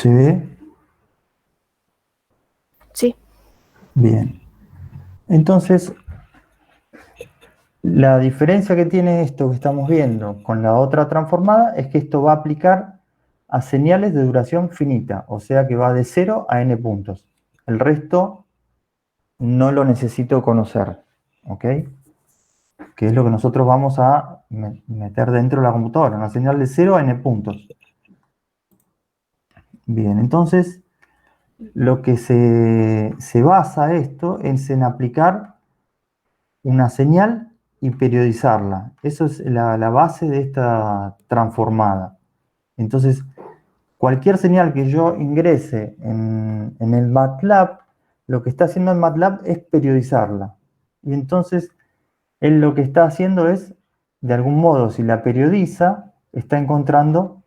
¿Se ve? Sí. Bien. Entonces, la diferencia que tiene esto que estamos viendo con la otra transformada es que esto va a aplicar a señales de duración finita, o sea que va de 0 a n puntos. El resto no lo necesito conocer, ¿ok? Que es lo que nosotros vamos a meter dentro de la computadora, una señal de 0 a n puntos. Bien, entonces lo que se basa esto es en aplicar una señal y periodizarla. Eso es la base de esta transformada. Entonces, cualquier señal que yo ingrese en el MATLAB, lo que está haciendo el MATLAB es periodizarla. Y entonces, él lo que está haciendo es, de algún modo, si la periodiza, está encontrando,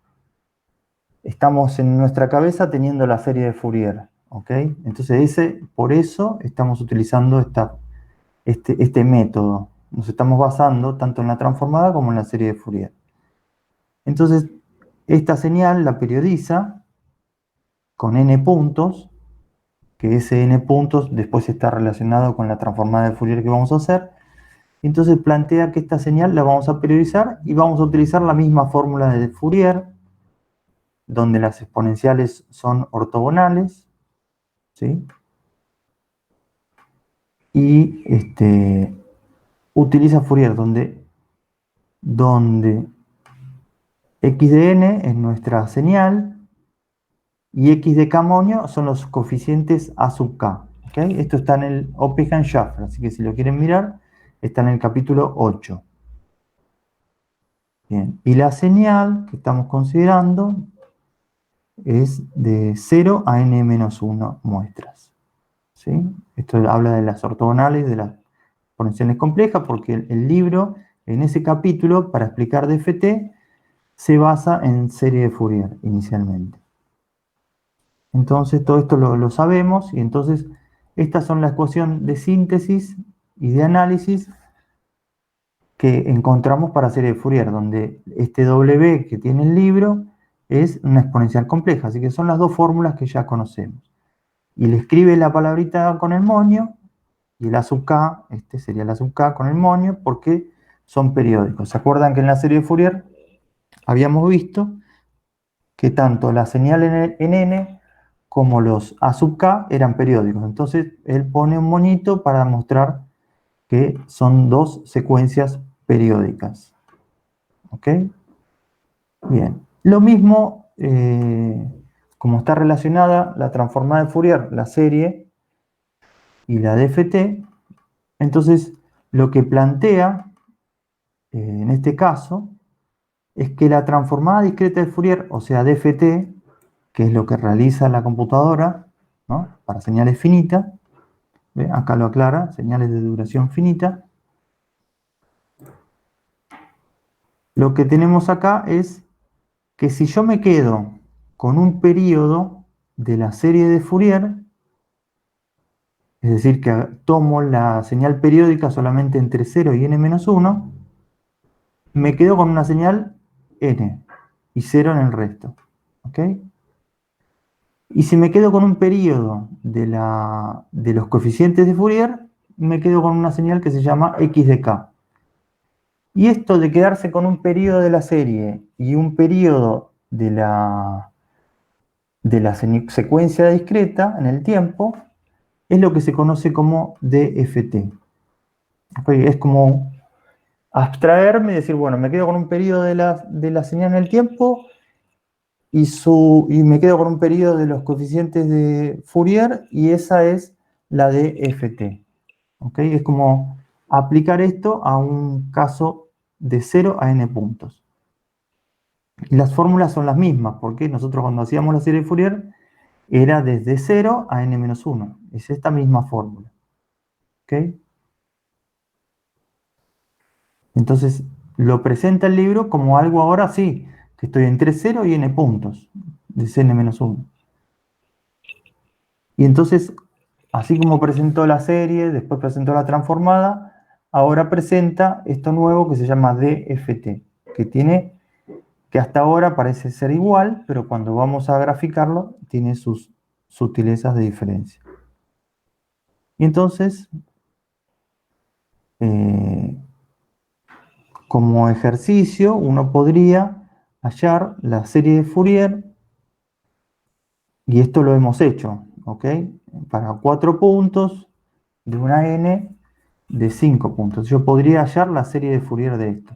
estamos en nuestra cabeza teniendo la serie de Fourier. ¿Ok? Entonces, por eso estamos utilizando este método. Nos estamos basando tanto en la transformada como en la serie de Fourier. Entonces, esta señal la periodiza con n puntos, que ese n puntos después está relacionado con la transformada de Fourier que vamos a hacer. Entonces plantea que esta señal la vamos a periodizar y vamos a utilizar la misma fórmula de Fourier, donde las exponenciales son ortogonales, ¿sí? Y utiliza Fourier donde x de n es nuestra señal y x de k monio son los coeficientes a sub k. ¿Okay? Esto está en el Oppenheim-Schaffer, así que si lo quieren mirar, está en el capítulo 8. Bien. Y la señal que estamos considerando es de 0 a n-1 muestras. ¿Sí? Esto habla de las ortogonales, de las exponenciales complejas, porque el libro, en ese capítulo, para explicar DFT, se basa en serie de Fourier inicialmente. Entonces, todo esto lo sabemos, y entonces estas son la ecuación de síntesis y de análisis que encontramos para serie de Fourier, donde este W que tiene el libro es una exponencial compleja, así que son las dos fórmulas que ya conocemos. Y le escribe la palabrita con el moño, y el A sub K, este sería el A sub K con el moño, porque son periódicos. ¿Se acuerdan que en la serie de Fourier habíamos visto que tanto la señal en N como los A sub K eran periódicos? Entonces él pone un moñito para mostrar que son dos secuencias periódicas. ¿Ok? Bien. Lo mismo, como está relacionada la transformada de Fourier, la serie y la DFT, entonces lo que plantea en este caso es que la transformada discreta de Fourier, o sea DFT, que es lo que realiza la computadora, ¿no? Para señales finitas, ¿ve? Acá lo aclara, señales de duración finita. Lo que tenemos acá es que si yo me quedo con un periodo de la serie de Fourier, es decir, que tomo la señal periódica solamente entre 0 y n-1, me quedo con una señal n y 0 en el resto. ¿Ok? Y si me quedo con un periodo de los coeficientes de Fourier, me quedo con una señal que se llama x de k. Y esto de quedarse con un periodo de la serie y un periodo de la secuencia discreta en el tiempo es lo que se conoce como DFT. Es como abstraerme y decir, bueno, me quedo con un periodo de la señal en el tiempo y me quedo con un periodo de los coeficientes de Fourier y esa es la DFT. ¿Okay? Es como aplicar esto a un caso de 0 a n puntos. Y las fórmulas son las mismas, porque nosotros cuando hacíamos la serie de Fourier era desde 0 a n-1. Es esta misma fórmula. ¿Ok? Entonces lo presenta el libro como algo ahora sí, que estoy entre 0 y n puntos, de n-1. Y entonces, así como presentó la serie, después presentó la transformada, ahora presenta esto nuevo que se llama DFT, que que hasta ahora parece ser igual, pero cuando vamos a graficarlo tiene sus sutilezas de diferencia. Y entonces, como ejercicio, uno podría hallar la serie de Fourier, y esto lo hemos hecho, ¿ok? Para 4 puntos de una n de 5 puntos. Yo podría hallar la serie de Fourier de esto.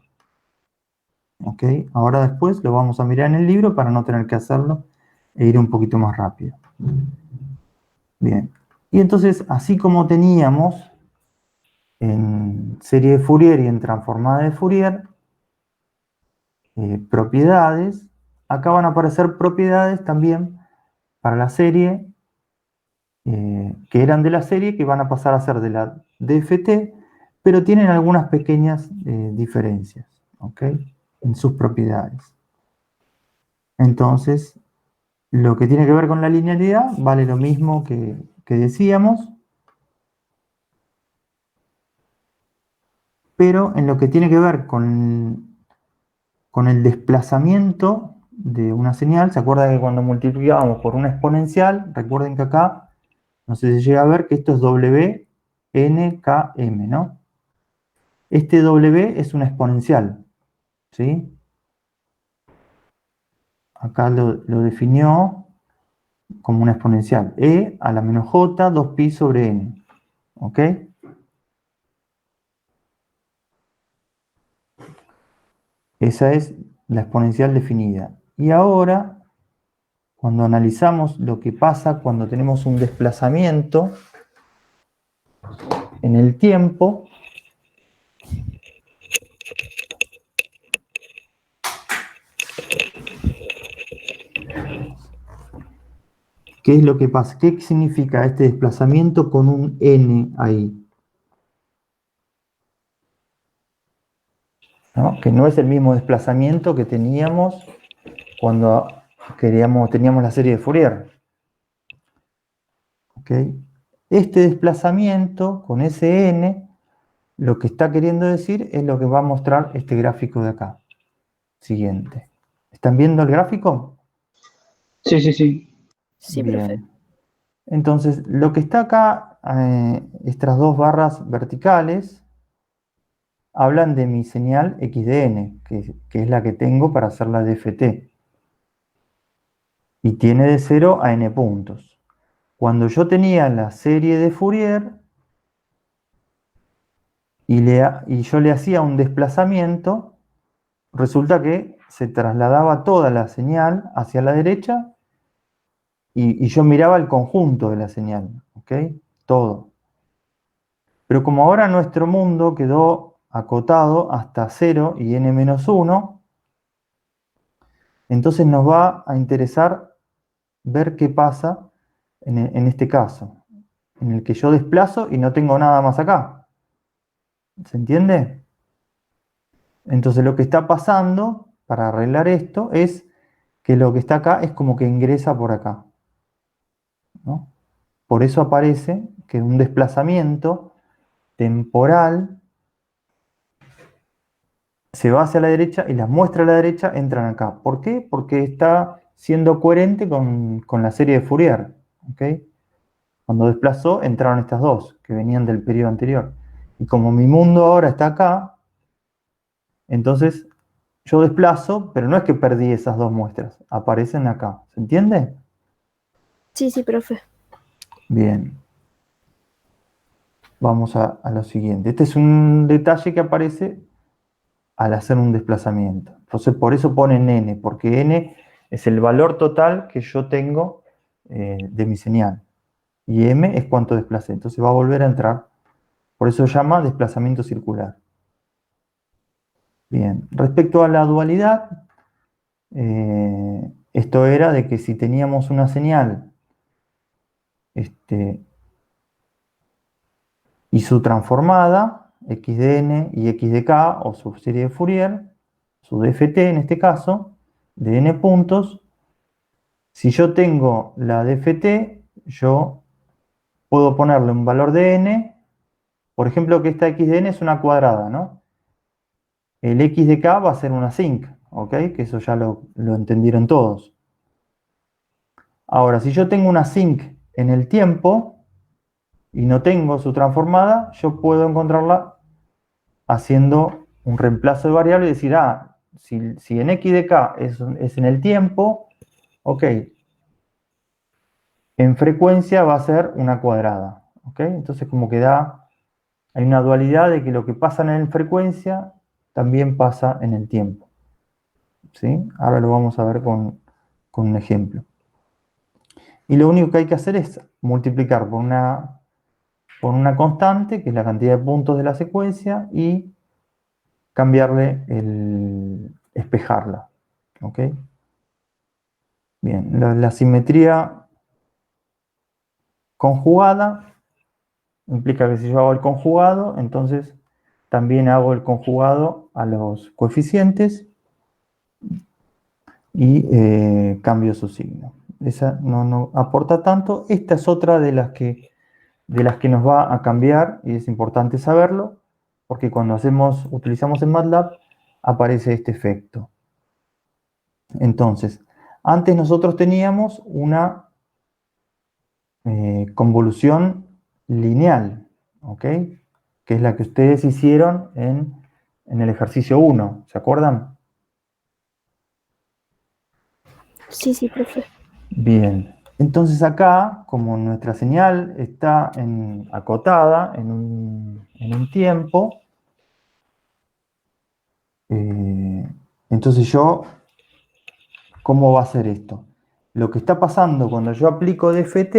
¿Ok? Ahora después lo vamos a mirar en el libro para no tener que hacerlo e ir un poquito más rápido. Bien. Y entonces, así como teníamos en serie de Fourier y en transformada de Fourier, propiedades, acá van a aparecer propiedades también para la serie, que eran de la serie, que van a pasar a ser de la DFT, pero tienen algunas pequeñas diferencias, ¿ok? En sus propiedades. Entonces, lo que tiene que ver con la linealidad vale lo mismo que decíamos, pero en lo que tiene que ver con el desplazamiento de una señal, ¿se acuerdan que cuando multiplicábamos por una exponencial, recuerden que acá, no sé si llega a ver que esto es W, N, K, M, ¿no? Este W es una exponencial, ¿sí? Acá lo definió como una exponencial. E a la menos J, 2pi sobre N, ¿ok? Esa es la exponencial definida. Y ahora, cuando analizamos lo que pasa cuando tenemos un desplazamiento en el tiempo, ¿qué es lo que pasa? ¿Qué significa este desplazamiento con un n ahí? ¿No? Que no es el mismo desplazamiento que teníamos cuando teníamos la serie de Fourier. ¿Okay? Este desplazamiento con ese n, lo que está queriendo decir es lo que va a mostrar este gráfico de acá. Siguiente. ¿Están viendo el gráfico? Sí, sí, sí. Sí, Bien. profe. Entonces, lo que está acá, estas dos barras verticales, hablan de mi señal x de n, que es la que tengo para hacer la DFT. Y tiene de 0 a n puntos. Cuando yo tenía la serie de Fourier y yo le hacía un desplazamiento, resulta que se trasladaba toda la señal hacia la derecha y yo miraba el conjunto de la señal, ¿ok? Todo. Pero como ahora nuestro mundo quedó acotado hasta 0 y n-1, entonces nos va a interesar ver qué pasa en este caso, en el que yo desplazo y no tengo nada más acá. ¿Se entiende? Entonces lo que está pasando para arreglar esto es que lo que está acá es como que ingresa por acá, ¿no? Por eso aparece que un desplazamiento temporal se va hacia la derecha y las muestras a la derecha entran acá. ¿Por qué? Porque está siendo coherente con la serie de Fourier, ¿ok? Cuando desplazó entraron estas dos que venían del periodo anterior. Y como mi mundo ahora está acá, entonces yo desplazo, pero no es que perdí esas dos muestras, aparecen acá. ¿Se entiende? Sí, sí, profe. Bien. Vamos a lo siguiente. Este es un detalle que aparece al hacer un desplazamiento. Entonces, por eso ponen n, porque n es el valor total que yo tengo de mi señal. Y m es cuánto desplacé. Entonces va a volver a entrar. Por eso se llama desplazamiento circular. Bien. Respecto a la dualidad, esto era de que si teníamos una señal y su transformada, x de n y x de k, o su serie de Fourier, su DFT en este caso, de n puntos, si yo tengo la DFT, yo puedo ponerle un valor de n, por ejemplo que esta x de n es una cuadrada, ¿no? El x de k va a ser una sinc, ¿ok? Que eso ya lo entendieron todos. Ahora, si yo tengo una sinc en el tiempo y no tengo su transformada, yo puedo encontrarla haciendo un reemplazo de variable y decir, si en x de k es en el tiempo, ok, en frecuencia va a ser una cuadrada, ¿ok? Entonces como que hay una dualidad de que lo que pasa en frecuencia también pasa en el tiempo, ¿sí? Ahora lo vamos a ver con un ejemplo. Y lo único que hay que hacer es multiplicar por una constante, que es la cantidad de puntos de la secuencia, y cambiarle espejarla, ¿ok? Bien, la simetría conjugada implica que si yo hago el conjugado, entonces también hago el conjugado a los coeficientes y cambio su signo. Esa no aporta tanto. Esta es otra de las que nos va a cambiar y es importante saberlo porque cuando utilizamos en MATLAB aparece este efecto. Entonces, antes nosotros teníamos una convolución lineal, ¿ok? Que es la que ustedes hicieron en el ejercicio 1, ¿se acuerdan? Sí, sí, profe. Bien, entonces acá, como nuestra señal está acotada en un tiempo, entonces ¿cómo va a ser esto? Lo que está pasando cuando yo aplico DFT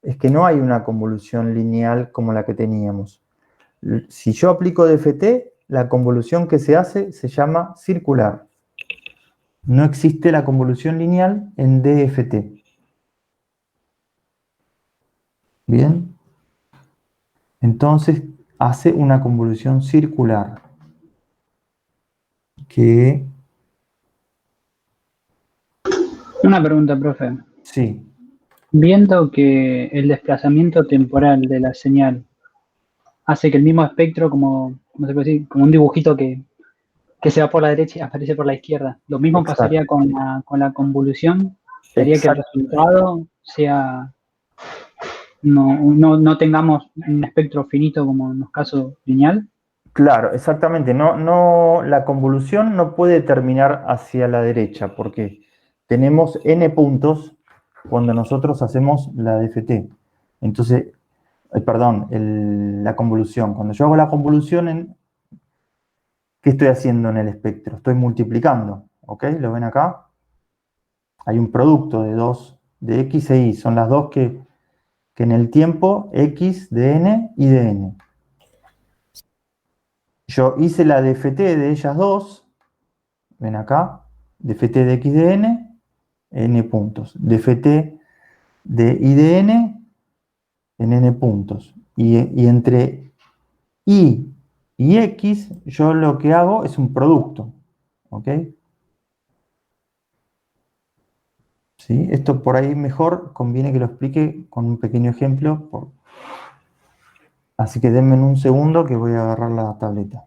es que no hay una convolución lineal como la que teníamos. Si yo aplico DFT, la convolución que se hace se llama circular. No existe la convolución lineal en DFT. Bien, entonces hace una convolución circular que, Una pregunta, profe. sí, Viendo que el desplazamiento temporal de la señal hace que el mismo espectro, como se puede decir, como un dibujito que se va por la derecha y aparece por la izquierda, lo mismo pasaría exacto, con la convolución, que haría que el exacto. resultado sea, no tengamos un espectro finito como en los casos lineal. Claro, exactamente. La convolución no puede terminar hacia la derecha porque tenemos n puntos cuando nosotros hacemos la DFT. Entonces, perdón, la convolución. Cuando yo hago la convolución, ¿qué estoy haciendo en el espectro? Estoy multiplicando, ¿ok? ¿Lo ven acá? Hay un producto de x e y. Son las dos que en el tiempo, x de n y de n. Yo hice la DFT de ellas dos. Ven acá, dft de x de n puntos. Dft de y de n en n puntos. Y entre y x, yo lo que hago es un producto. ¿Ok? ¿Sí? Esto por ahí mejor conviene que lo explique con un pequeño ejemplo. Así que denme un segundo que voy a agarrar la tableta.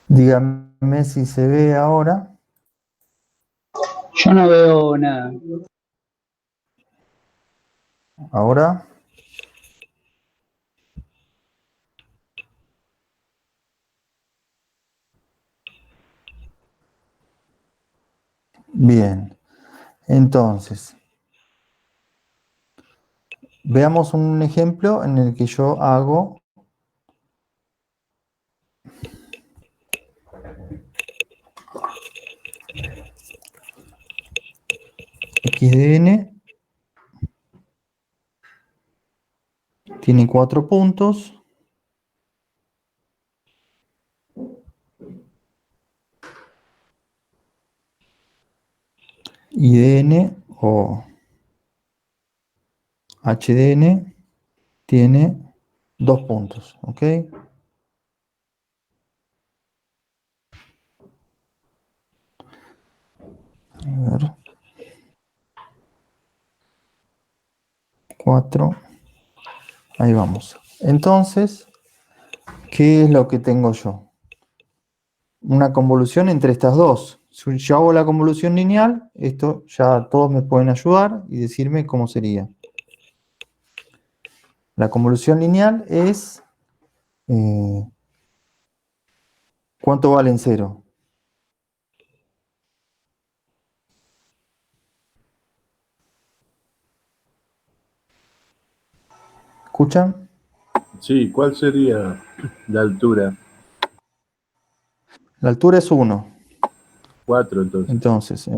Díganme si se ve ahora. Yo no veo nada. Ahora. Bien. Entonces, veamos un ejemplo en el que yo hago x de n, tiene 4 puntos. Y de n o h de n tiene 2 puntos, ¿ok? A ver. 4. Ahí vamos. Entonces, ¿qué es lo que tengo yo? Una convolución entre estas dos. Si yo hago la convolución lineal, esto ya todos me pueden ayudar y decirme cómo sería. La convolución lineal es ¿cuánto vale en cero? ¿Escuchan? Sí, ¿cuál sería la altura? La altura es 1. 4 entonces. Entonces,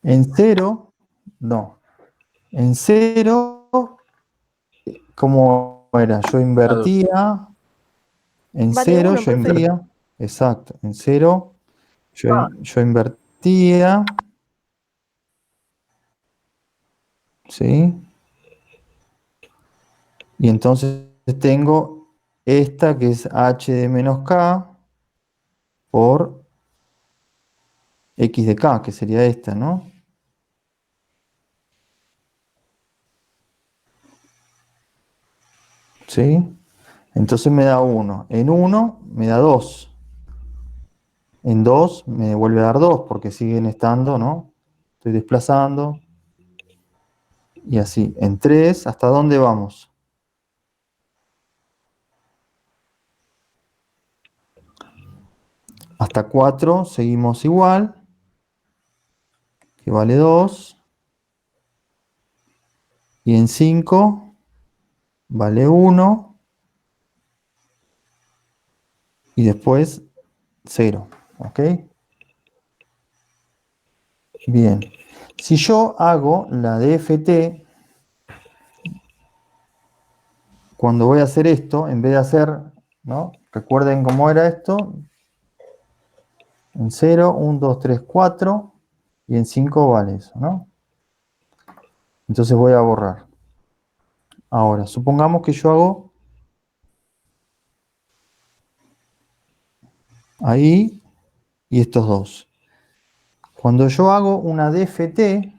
en 0, no. En 0, ¿cómo era? Yo invertía. En Vale 0 uno, yo profe. invertía. Exacto. En 0 yo invertía. ¿Sí? Y entonces tengo esta que es h de menos k por x de k, que sería esta, ¿no? ¿Sí? Entonces me da 1. En 1 me da 2. En 2 me vuelve a dar 2 porque siguen estando, ¿no? Estoy desplazando. Y así. En 3, ¿hasta dónde vamos? Hasta 4 seguimos igual, que vale 2. Y en 5 vale 1. Y después 0. ¿Ok? Bien. Si yo hago la DFT, cuando voy a hacer esto, en vez de hacer, ¿no? Recuerden cómo era esto. En 0, 1, 2, 3, 4. Y en 5 vale eso, ¿no? Entonces voy a borrar. Ahora, supongamos que yo hago ahí y estos dos. Cuando yo hago una DFT,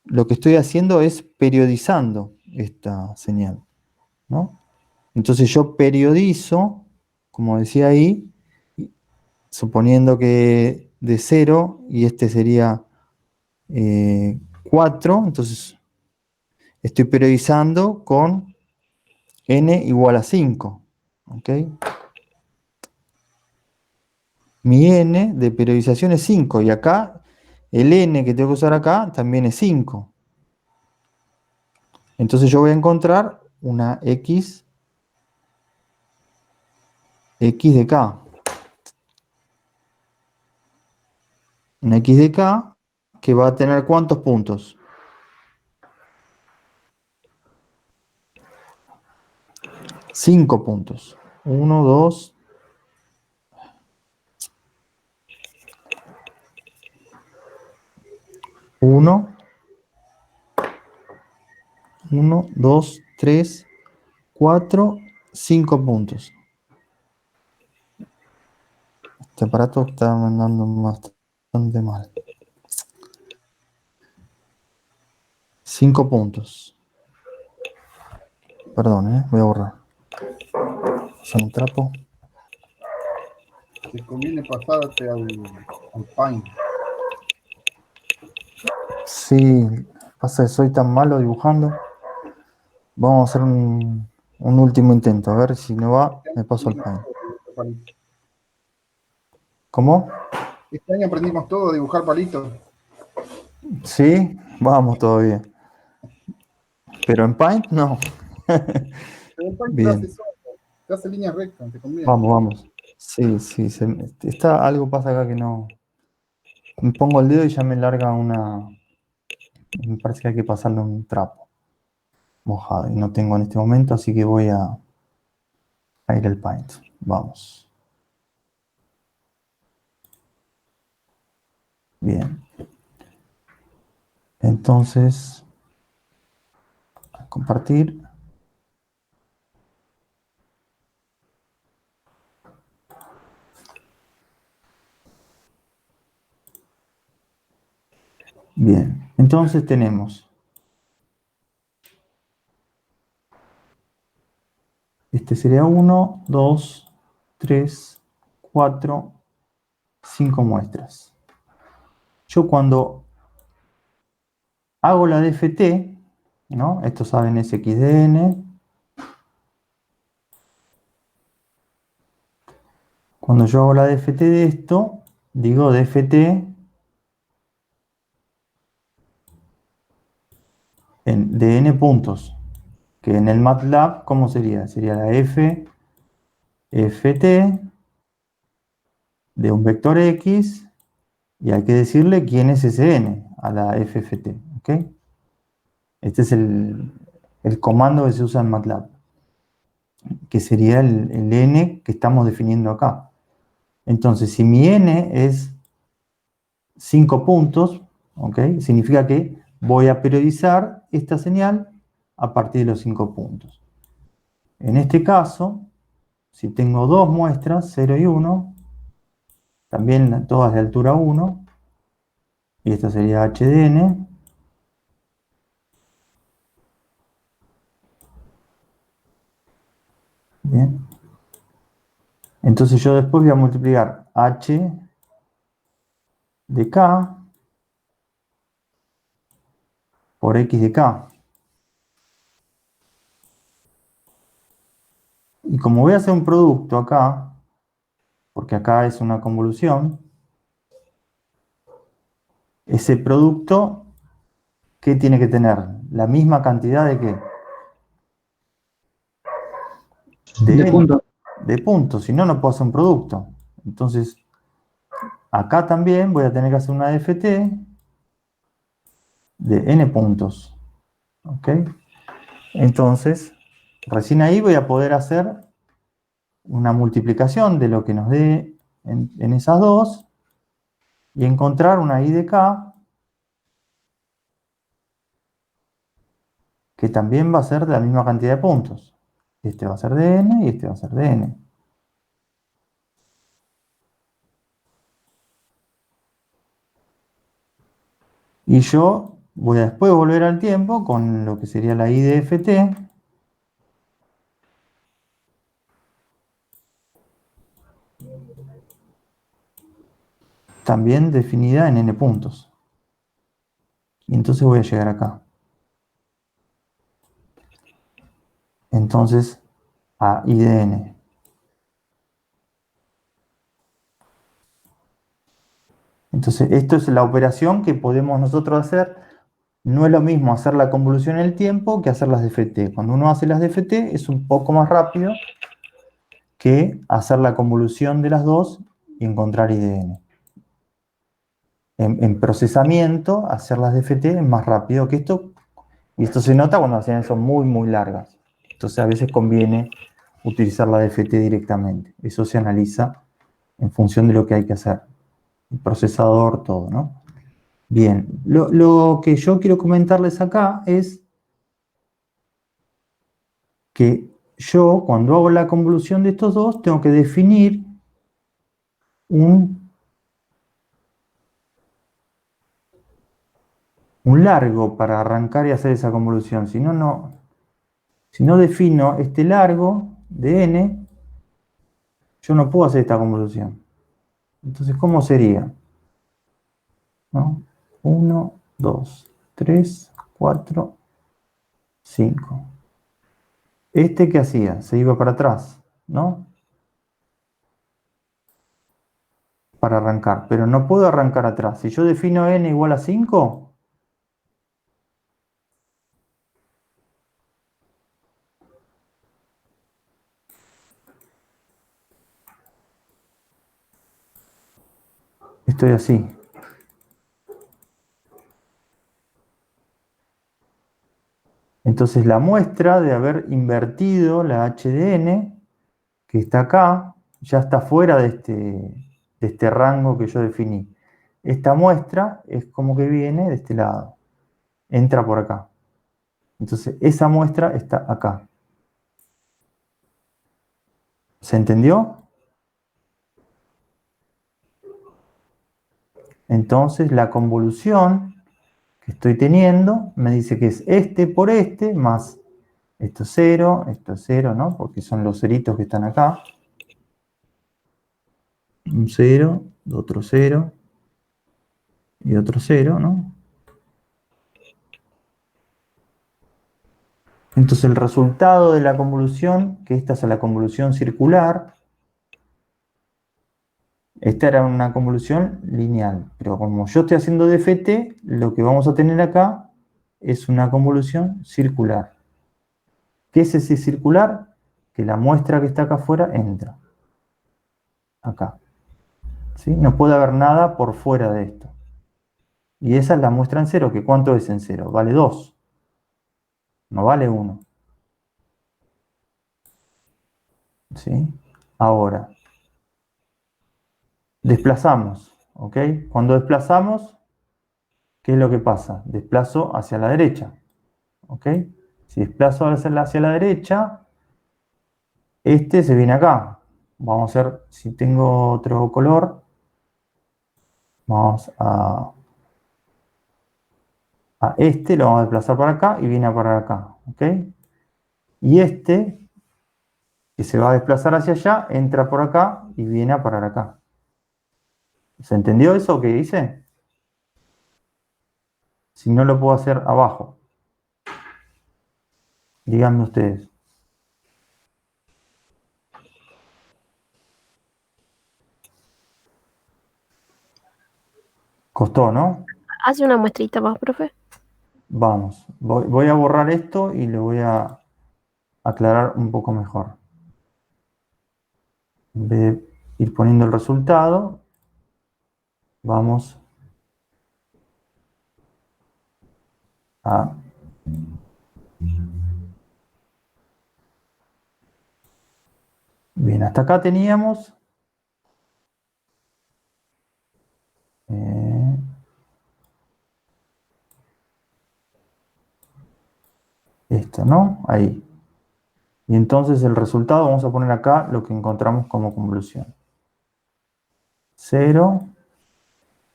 lo que estoy haciendo es periodizando esta señal, ¿no? Entonces yo periodizo, como decía ahí, suponiendo que de 0 y este sería 4, entonces estoy periodizando con n igual a 5, ¿ok? Mi n de periodización es 5 y acá el n que tengo que usar acá también es 5. Entonces yo voy a encontrar una x de k. Una x de k que va a tener ¿cuántos puntos? 5 puntos. 1, 2, 1, 1, 2, 3, 4, 5 puntos. Este aparato está andando bastante mal. 5 puntos. Perdón, voy a borrar. Usa un trapo. te conviene pasarte al Paint. Sí, pasa que soy tan malo dibujando. Vamos a hacer un último intento. A ver si no va, me paso al Paint. ¿Cómo? Este año aprendimos todo a dibujar palitos. Sí, vamos todavía. Pero en Paint no. Pero el Paint Bien, te hace líneas rectas, te conviene. vamos. Sí, sí, está, algo pasa acá que no. Me pongo el dedo y ya me larga una. Me parece que hay que pasarle un trapo mojado. Y no tengo en este momento, así que voy a ir al Paint. Vamos. Bien. Entonces, a compartir. Bien, entonces tenemos este sería 1, 2, 3, 4, 5 muestras. Yo cuando hago la DFT, ¿no? Esto saben SXDN. Cuando yo hago la DFT de esto, digo DFT de n puntos. Que en el MATLAB, ¿cómo sería? Sería la FT de un vector X y hay que decirle quién es ese n a la FFT. ¿Ok? Este es el comando que se usa en MATLAB, que sería el n que estamos definiendo acá. Entonces, si mi n es 5 puntos, ¿ok? Significa que voy a periodizar esta señal a partir de los 5 puntos. En este caso, si tengo dos muestras, 0 y 1, también todas de altura 1, y esta sería h de n, bien. Entonces yo después voy a multiplicar h de k por x de k. Y como voy a hacer un producto acá, porque acá es una convolución, ese producto, ¿qué tiene que tener? La misma cantidad de ¿qué? De N, punto. de puntos, si no, no puedo hacer un producto. Entonces, acá también voy a tener que hacer una DFT de n puntos. ¿Ok? Entonces, recién ahí voy a poder hacer una multiplicación de lo que nos dé en esas dos y encontrar una I de K que también va a ser de la misma cantidad de puntos. Este va a ser de n y este va a ser de n. Y yo voy a después volver al tiempo con lo que sería la I de FT. También definida en n puntos. Y entonces voy a llegar acá. Entonces, a I de n. Entonces, esto es la operación que podemos nosotros hacer. No es lo mismo hacer la convolución en el tiempo que hacer las DFT. Cuando uno hace las DFT es un poco más rápido que hacer la convolución de las dos y encontrar I de n. En procesamiento, hacer las DFT es más rápido que esto, y esto se nota cuando las señales son muy, muy largas. Entonces a veces conviene utilizar la DFT directamente. Eso se analiza en función de lo que hay que hacer. El procesador, todo, ¿no? Bien, lo que yo quiero comentarles acá es que yo, cuando hago la convolución de estos dos, tengo que definir un largo para arrancar y hacer esa convolución. Si no defino este largo de n, yo no puedo hacer esta convolución. Entonces, ¿cómo sería? ¿No? 1, 2, 3, 4, 5. ¿Este qué hacía? Se iba para atrás, ¿no? Para arrancar, pero no puedo arrancar atrás. Si yo defino n igual a 5, estoy así. Entonces la muestra de haber invertido la h de n, que está acá, ya está fuera de este rango que yo definí. Esta muestra es como que viene de este lado, entra por acá. Entonces esa muestra está acá. ¿Se entendió? Entonces la convolución que estoy teniendo me dice que es este por este más esto es 0, ¿no? Porque son los ceritos que están acá. Un 0, otro 0 y otro 0, ¿no? Entonces el resultado de la convolución, que esta es la convolución circular, esta era una convolución lineal, pero como yo estoy haciendo dft, lo que vamos a tener acá es una convolución circular. ¿Qué es ese circular? Que la muestra que está acá afuera entra. Acá. ¿Sí? No puede haber nada por fuera de esto. Y esa es la muestra en cero, que ¿cuánto es en cero? Vale 2. No vale 1. ¿Sí? Ahora, desplazamos. ¿Ok? Cuando desplazamos, ¿qué es lo que pasa? Desplazo hacia la derecha. ¿Ok? Si desplazo hacia la derecha, este se viene acá. Vamos a ver si tengo otro color. Vamos a este, lo vamos a desplazar para acá y viene a parar acá. ¿Ok? Y este, que se va a desplazar hacia allá, entra por acá y viene a parar acá. ¿Se entendió eso que hice? Si no lo puedo hacer abajo. Díganme ustedes. Costó, ¿no? Hace una muestrita más, profe. Vamos. Voy a borrar esto y lo voy a aclarar un poco mejor. En vez de ir poniendo el resultado, vamos a... Bien, hasta acá teníamos... esto, ¿no? Ahí. Y entonces el resultado, vamos a poner acá lo que encontramos como convolución. 0.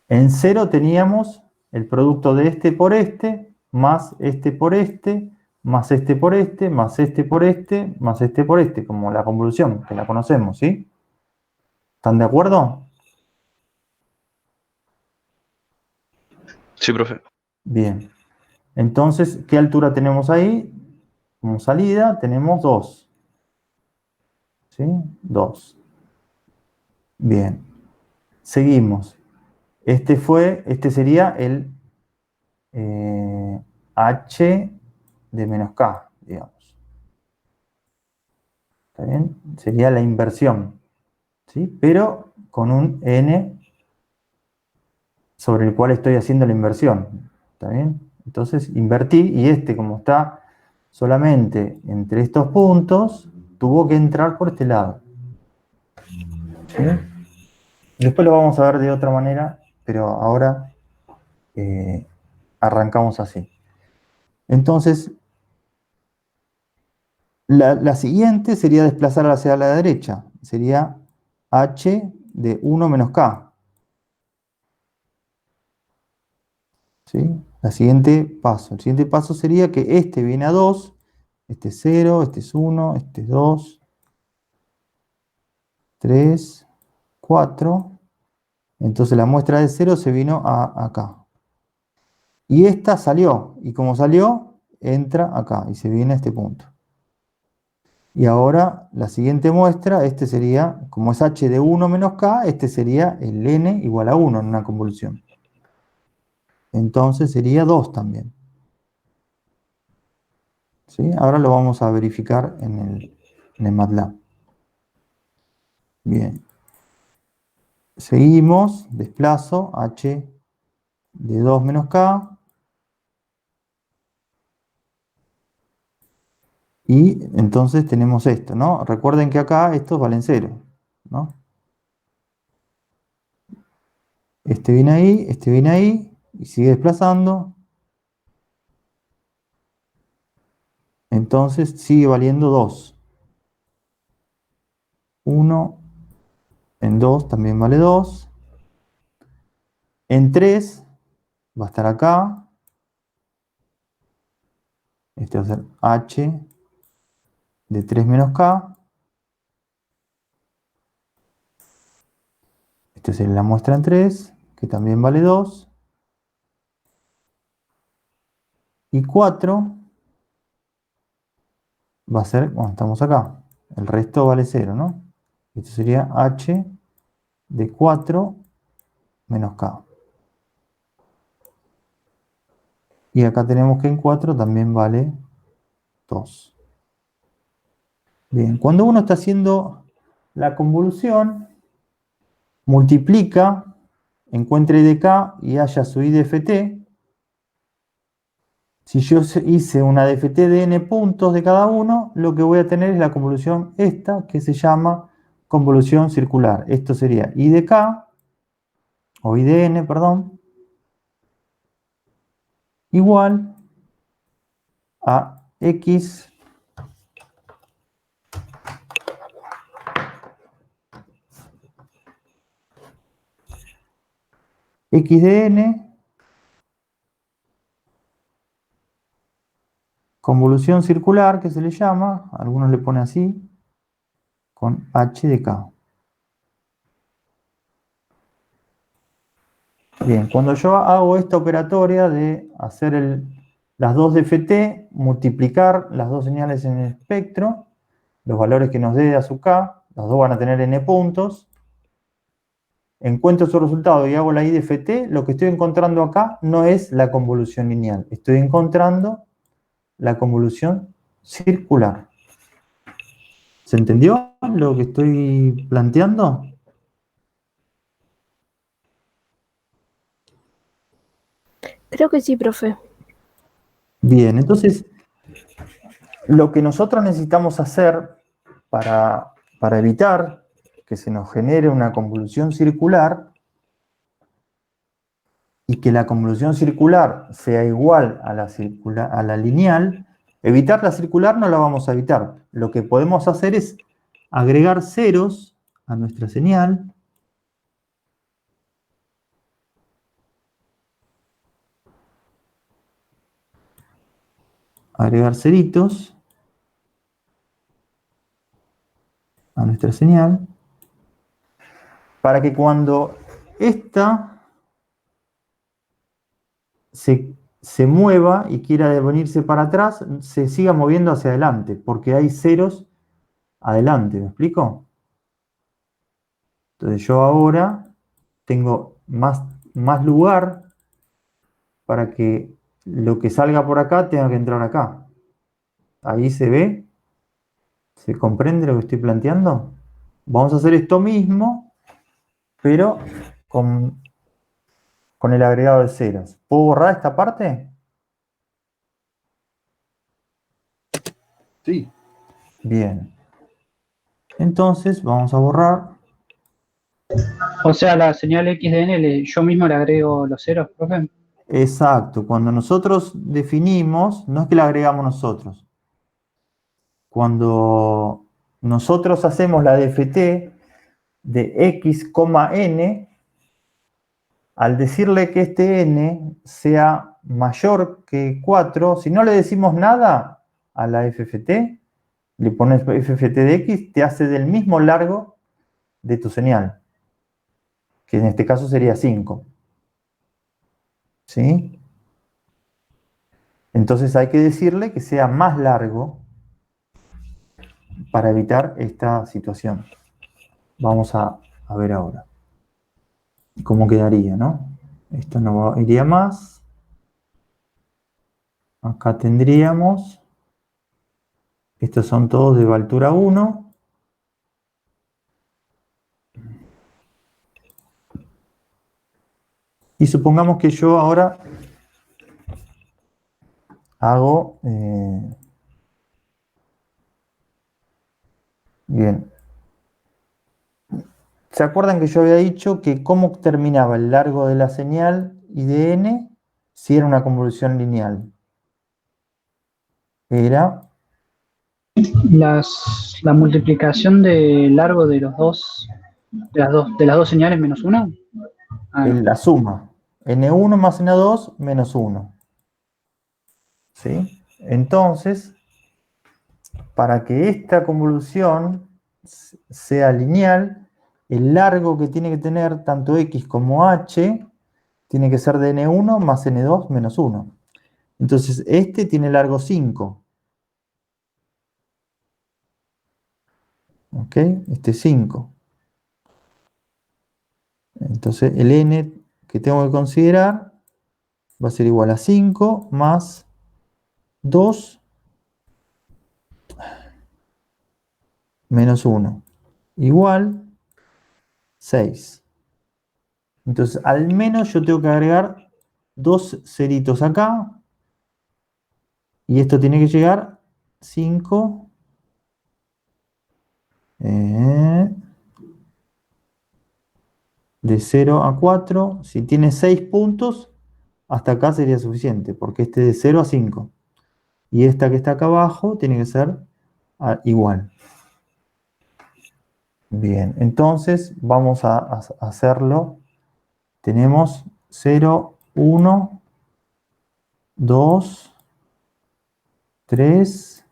En 0 teníamos el producto de este por este, más este por este, más este por este, más este por este, más este por este, como la convolución, que la conocemos, ¿sí? ¿Están de acuerdo? Sí, profe. Bien. Entonces, ¿qué altura tenemos ahí? Como salida tenemos 2. ¿Sí? 2. Bien. Seguimos. Este sería el h de menos k, digamos. ¿Está bien? Sería la inversión, ¿sí? Pero con un n sobre el cual estoy haciendo la inversión. ¿Está bien? Entonces invertí y como está solamente entre estos puntos, tuvo que entrar por este lado. ¿Sí? Después lo vamos a ver de otra manera, pero ahora arrancamos así. Entonces, la siguiente sería desplazar hacia la derecha. Sería h de 1 menos k. ¿Sí? El siguiente paso sería que este viene a 2, este es 0, este es 1, este es 2, 3, 4 Entonces la muestra de 0 se vino acá. Y esta salió. Y como salió, entra acá y se viene a este punto. Y ahora la siguiente muestra, este sería, como es h de 1 menos k, este sería el n igual a 1 en una convolución. Entonces sería 2 también. ¿Sí? Ahora lo vamos a verificar en el MATLAB. Bien. Seguimos, desplazo h de 2 menos k. Y entonces tenemos esto, ¿no? Recuerden que acá estos valen 0, ¿no? Este viene ahí, y sigue desplazando. Entonces sigue valiendo 2. 1 en 2 también vale 2. En 3 va a estar acá. Este va a ser h de 3 menos k. Esta es la muestra en 3, que también vale 2. Y 4 va a ser cuando estamos acá. El resto vale 0, ¿no? Esto sería h de 4 menos k. Y acá tenemos que en 4 también vale 2. Bien, cuando uno está haciendo la convolución, multiplica, encuentra I de k y haya su I de ft. Si yo hice una DFT de n puntos de cada uno, lo que voy a tener es la convolución esta, que se llama convolución circular. Esto sería I de k, o I de n, perdón, igual a x de n, convolución circular, que se le llama, algunos le ponen así, con h de k. Bien, cuando yo hago esta operatoria de hacer las dos DFT, multiplicar las dos señales en el espectro, los valores que nos dé a su k, los dos van a tener n puntos, encuentro su resultado y hago la I de ft, lo que estoy encontrando acá no es la convolución lineal, estoy encontrando la convolución circular. ¿Se entendió lo que estoy planteando? Creo que sí, profe. Bien, entonces, lo que nosotros necesitamos hacer para evitar que se nos genere una convolución circular y que la convolución circular sea igual a la lineal, evitar la circular no la vamos a evitar. Lo que podemos hacer es agregar ceros a nuestra señal. Agregar ceritos a nuestra señal para que cuando esta se mueva y quiera venirse para atrás, se siga moviendo hacia adelante, porque hay ceros adelante, ¿me explico? Entonces yo ahora tengo más lugar para que lo que salga por acá tenga que entrar acá. Ahí se ve, ¿se comprende lo que estoy planteando? Vamos a hacer esto mismo, pero con el agregado de ceros. ¿Puedo borrar esta parte? Sí. Bien. Entonces vamos a borrar. O sea, la señal x de n, yo mismo le agrego los ceros, profe. Exacto. Cuando nosotros definimos, no es que la agregamos nosotros. Cuando nosotros hacemos la DFT de x, n, al decirle que este n sea mayor que 4, si no le decimos nada a la FFT, le pones FFT de x, te hace del mismo largo de tu señal. que en este caso sería 5. ¿Sí? Entonces hay que decirle que sea más largo para evitar esta situación. Vamos a ver ahora cómo quedaría, ¿no? Esto no iría más. Acá tendríamos, estos son todos de altura 1. Y supongamos que yo ahora hago, bien, ¿se acuerdan que yo había dicho que cómo terminaba el largo de la señal y de n si era una convolución lineal? Era La multiplicación de largo de los dos, de las dos señales menos 1. Ah, no. la suma, n1 más n2 menos 1. ¿Sí? Entonces, para que esta convolución sea lineal, el largo que tiene que tener tanto x como h tiene que ser de n1 más n2 menos 1. Entonces, este tiene largo 5. ¿Ok? Este es 5. Entonces, el n que tengo que considerar va a ser igual a 5 más 2 menos 1. Igual 6. Entonces, al menos yo tengo que agregar 2 ceritos acá. Y esto tiene que llegar 5. De 0 a 4. Si tiene 6 puntos, hasta acá sería suficiente, porque este de 0 a 5. Y esta que está acá abajo tiene que ser igual. Bien, entonces vamos a hacerlo. Tenemos 0, 1, 2, 3,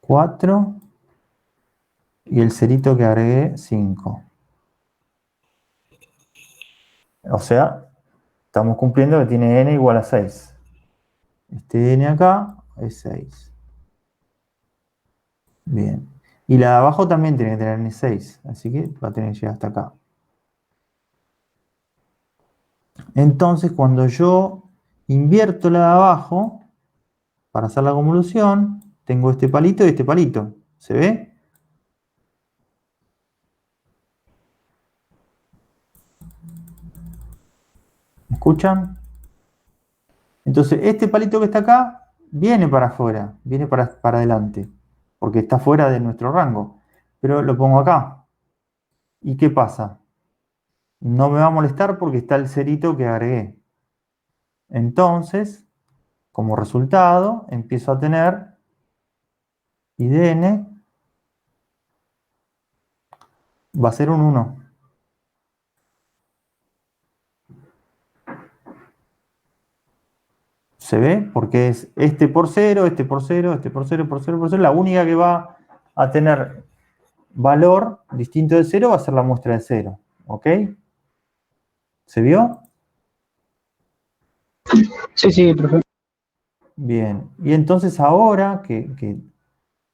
4 y el cerito que agregué 5. O sea, estamos cumpliendo que tiene n igual a 6. Este n acá es 6. Bien. Y la de abajo también tiene que tener n 6. Así que va a tener que llegar hasta acá. Entonces, cuando yo invierto la de abajo, para hacer la convolución, tengo este palito y este palito. ¿Se ve? ¿Me escuchan? Entonces, este palito que está acá viene para afuera, viene para adelante, porque está fuera de nuestro rango. Pero lo pongo acá. ¿Y qué pasa? No me va a molestar porque está el cerito que agregué. Entonces, como resultado, empiezo a tener I de n va a ser un 1. ¿Se ve? Porque es este por 0, este por 0, este por 0, por 0, por 0. La única que va a tener valor distinto de 0 va a ser la muestra de 0. ¿Ok? ¿Se vio? Sí, sí, profe. Bien. Y entonces ahora que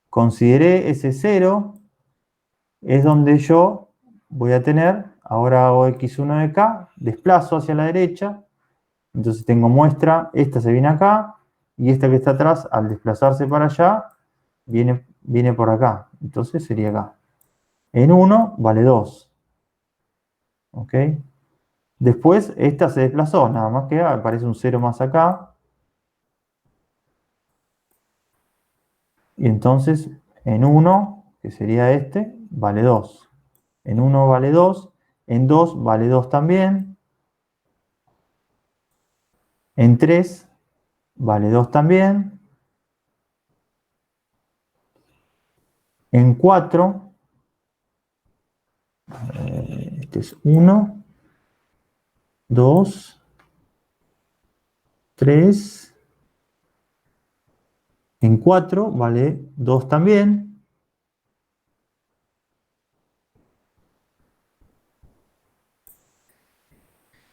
consideré ese 0, es donde yo voy a tener, ahora hago x1 de k, desplazo hacia la derecha, entonces tengo muestra, esta se viene acá, y esta que está atrás, al desplazarse para allá, viene por acá. Entonces sería acá. En 1 vale 2. ¿Ok? Después esta se desplazó, nada más que aparece un 0 más acá. Y entonces en 1, que sería este, vale 2. En 1 vale 2. En 2 vale 2 también. En 3 vale 2 también. En 4, este es 1, 2, 3. En 4 vale 2 también.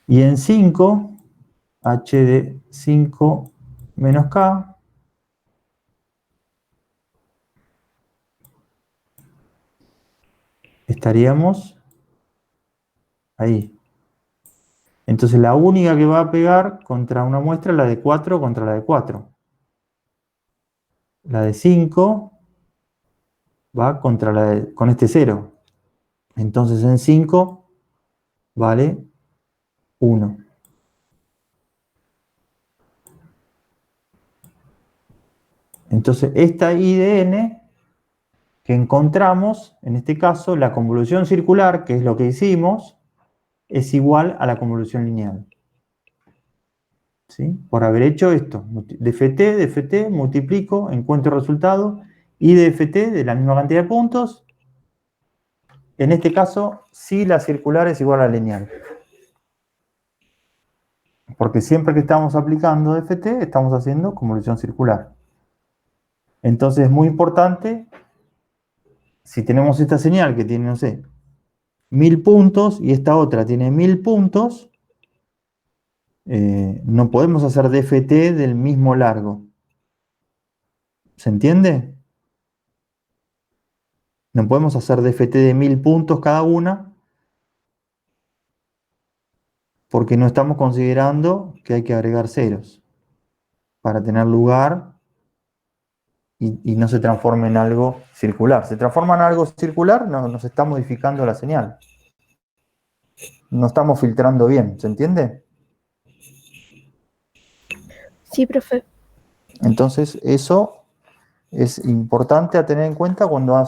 Y en 5, h de 5 menos k, estaríamos ahí. Entonces la única que va a pegar contra una muestra es la de 4 contra la de 4. La de 5 va contra con este 0. Entonces en 5 vale 1. Entonces esta I de n que encontramos, en este caso, la convolución circular, que es lo que hicimos, es igual a la convolución lineal. ¿Sí? Por haber hecho esto, de ft, multiplico, encuentro el resultado, y de ft de la misma cantidad de puntos. En este caso, sí la circular es igual a la lineal. Porque siempre que estamos aplicando ft, estamos haciendo convolución circular. Entonces es muy importante, si tenemos esta señal que tiene, no sé, 1000 puntos, y esta otra tiene 1000 puntos, no podemos hacer dft del mismo largo. ¿Se entiende? No podemos hacer dft de 1000 puntos cada una, porque no estamos considerando que hay que agregar ceros para tener lugar y no se transforme en algo circular. Se transforma en algo circular, nos está modificando la señal. No estamos filtrando bien, ¿se entiende? Sí, profe. Entonces eso es importante a tener en cuenta cuando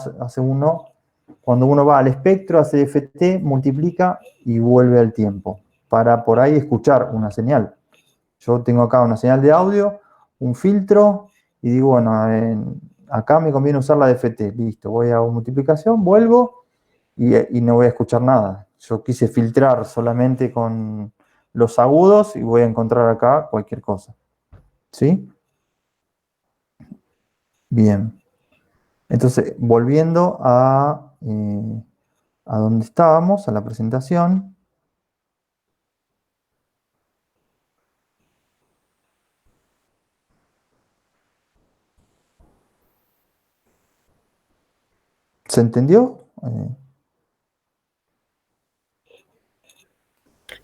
cuando uno va al espectro, hace ft, multiplica y vuelve al tiempo, para por ahí escuchar una señal. Yo tengo acá una señal de audio, un filtro, y digo, bueno, acá me conviene usar la de ft. Listo, voy a multiplicación, vuelvo y no voy a escuchar nada. Yo quise filtrar solamente con los agudos y voy a encontrar acá cualquier cosa. ¿Sí? Bien. Entonces, volviendo a donde estábamos, a la presentación. ¿Se entendió?